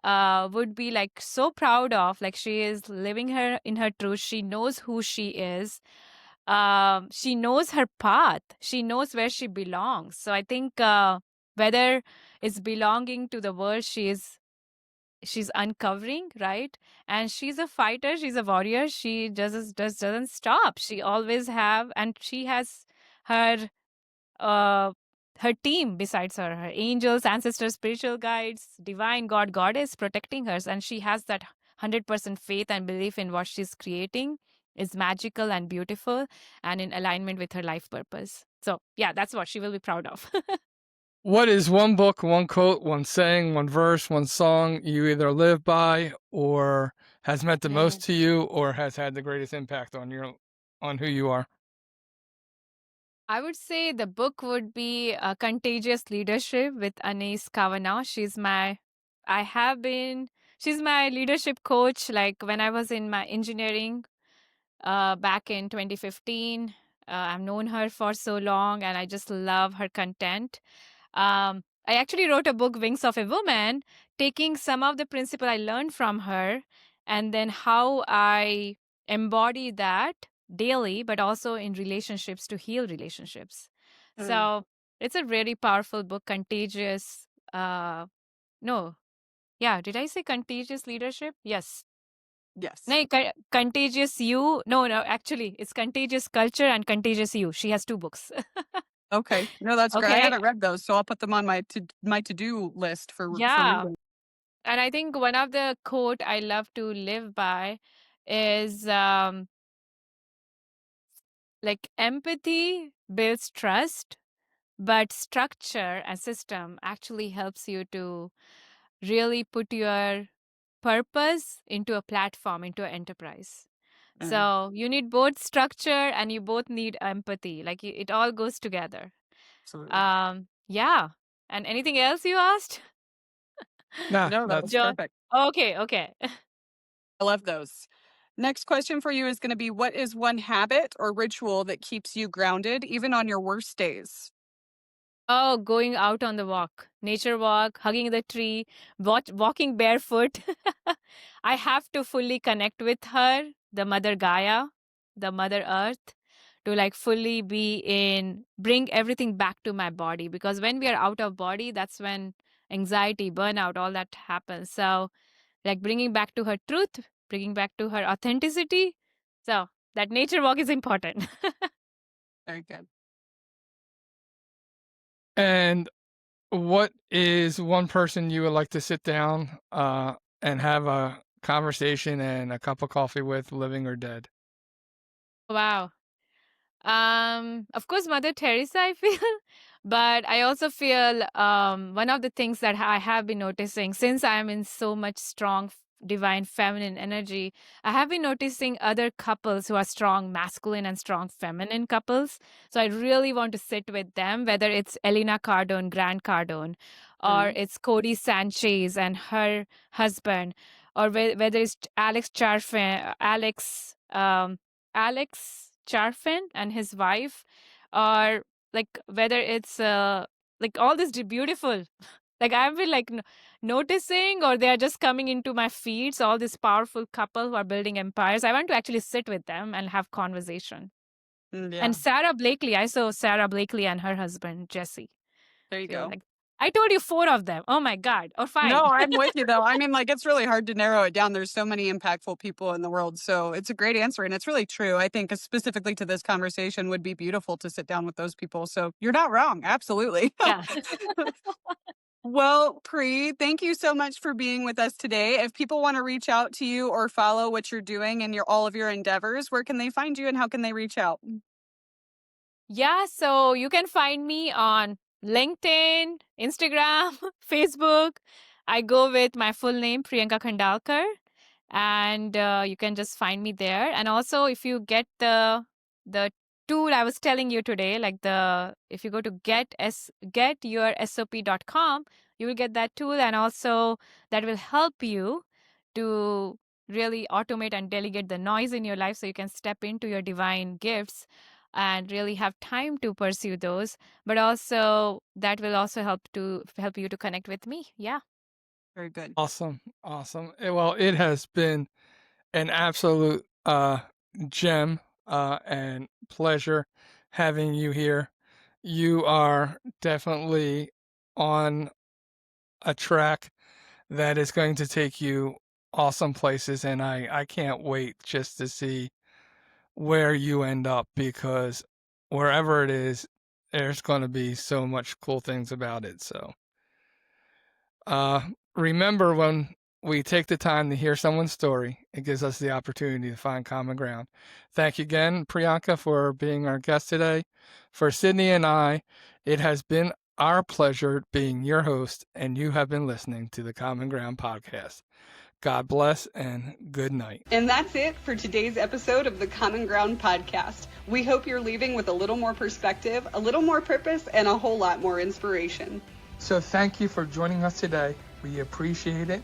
would be like so proud of, like she is living her in her truth. She knows who she is. She knows her path. She knows where she belongs. So I think whether it's belonging to the world she's uncovering, right? And she's a fighter, she's a warrior. She just doesn't stop. She always have, and she has her uh her team besides her, her angels, ancestors, spiritual guides, divine god, goddess protecting her, and she has that 100% faith and belief in what she's creating is magical and beautiful and in alignment with her life purpose. So yeah, that's what she will be proud of. What is one book, one quote, one saying, one verse, one song you either live by or has meant the most to you or has had the greatest impact on who you are? I would say the book would be Contagious Leadership with Anais Kavanagh. She's my leadership coach. Like when I was in my engineering back in 2015. I've known her for so long and I just love her content. I actually wrote a book, Wings of a Woman, taking some of the principle I learned from her and then how I embody that daily, but also in relationships to heal relationships. So it's a really powerful book, contagious. No, yeah, did I say contagious leadership? Yes. Yes. No, contagious you. No, actually, it's contagious culture and contagious you. She has 2 books. Okay. No, that's great. I Okay. haven't read those, so I'll put them on my to-do list for Yeah. reading. And I think one of the quote I love to live by is like empathy builds trust, but structure and system actually helps you to really put your purpose into a platform, into an enterprise. So you need both structure and you both need empathy. Like it all goes together. Absolutely. Yeah. And anything else you asked? Nah, No, that was that's John? perfect. Okay, okay. I love those. Next question for you is going to be, what is one habit or ritual that keeps you grounded even on your worst days? Oh, going out on the walk, nature walk, hugging the tree, walking barefoot. I have to fully connect with her, the mother Gaia, the mother earth, to like fully bring everything back to my body. Because when we are out of body, that's when anxiety, burnout, all that happens. So, like bringing back to her truth, bringing back to her authenticity. So, that nature walk is important. Very good. And what is one person you would like to sit down and have a conversation and a cup of coffee with, living or dead? Wow. Of course, Mother Teresa, I feel, but I also feel one of the things that I have been noticing since I am in so much strong divine feminine energy, I have been noticing other couples who are strong masculine and strong feminine couples. So I really want to sit with them, whether it's Elena Cardone, Grant Cardone, or Mm. it's Cody Sanchez and her husband, or whether it's Alex Charfin and his wife, or like whether it's like all this beautiful, like I've been like noticing, or they are just coming into my feeds, all this powerful couple who are building empires. I want to actually sit with them and have conversation. Yeah, And Sarah Blakely, I saw Sarah Blakely and her husband Jesse. there you Feel go. like I told you 4 of them. Oh my God, or 5. No, I'm with you though. I mean, like, it's really hard to narrow it down. There's so many impactful people in the world. So it's a great answer. And it's really true. I think specifically to this conversation would be beautiful to sit down with those people. So you're not wrong. Absolutely. Yeah. Well, Pri, thank you so much for being with us today. If people want to reach out to you or follow what you're doing and all of your endeavors, where can they find you and how can they reach out? Yeah, so you can find me on LinkedIn, Instagram, Facebook. I go with my full name, Priyanka Khandalkar, and you can just find me there. And also, if you get the tool I was telling you today, like if you go to getyoursop.com, you will get that tool, and also that will help you to really automate and delegate the noise in your life, so you can step into your divine gifts and really have time to pursue those. But also that will also help you to connect with me. Yeah. Very good. Awesome. Awesome. Well, it has been an absolute gem and pleasure having you here. You are definitely on a track that is going to take you awesome places, and I can't wait just to see where you end up, because wherever it is, there's going to be so much cool things about it. So remember, when we take the time to hear someone's story, it gives us the opportunity to find common ground. Thank you again, Priyanka, for being our guest today. For Sydney and I, it has been our pleasure being your host, and you have been listening to the Common Ground Podcast. God bless and good night. And that's it for today's episode of the Common Ground Podcast. We hope you're leaving with a little more perspective, a little more purpose, and a whole lot more inspiration. So thank you for joining us today. We appreciate it.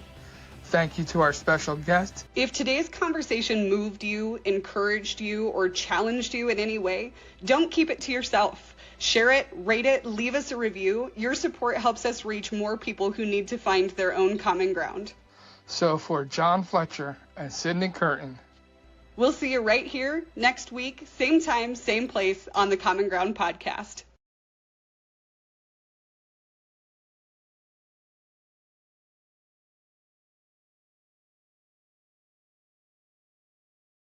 Thank you to our special guest. If today's conversation moved you, encouraged you, or challenged you in any way, don't keep it to yourself. Share it, rate it, leave us a review. Your support helps us reach more people who need to find their own common ground. So for John Fletcher and Sydney Curtin, we'll see you right here next week, same time, same place on the Common Ground Podcast.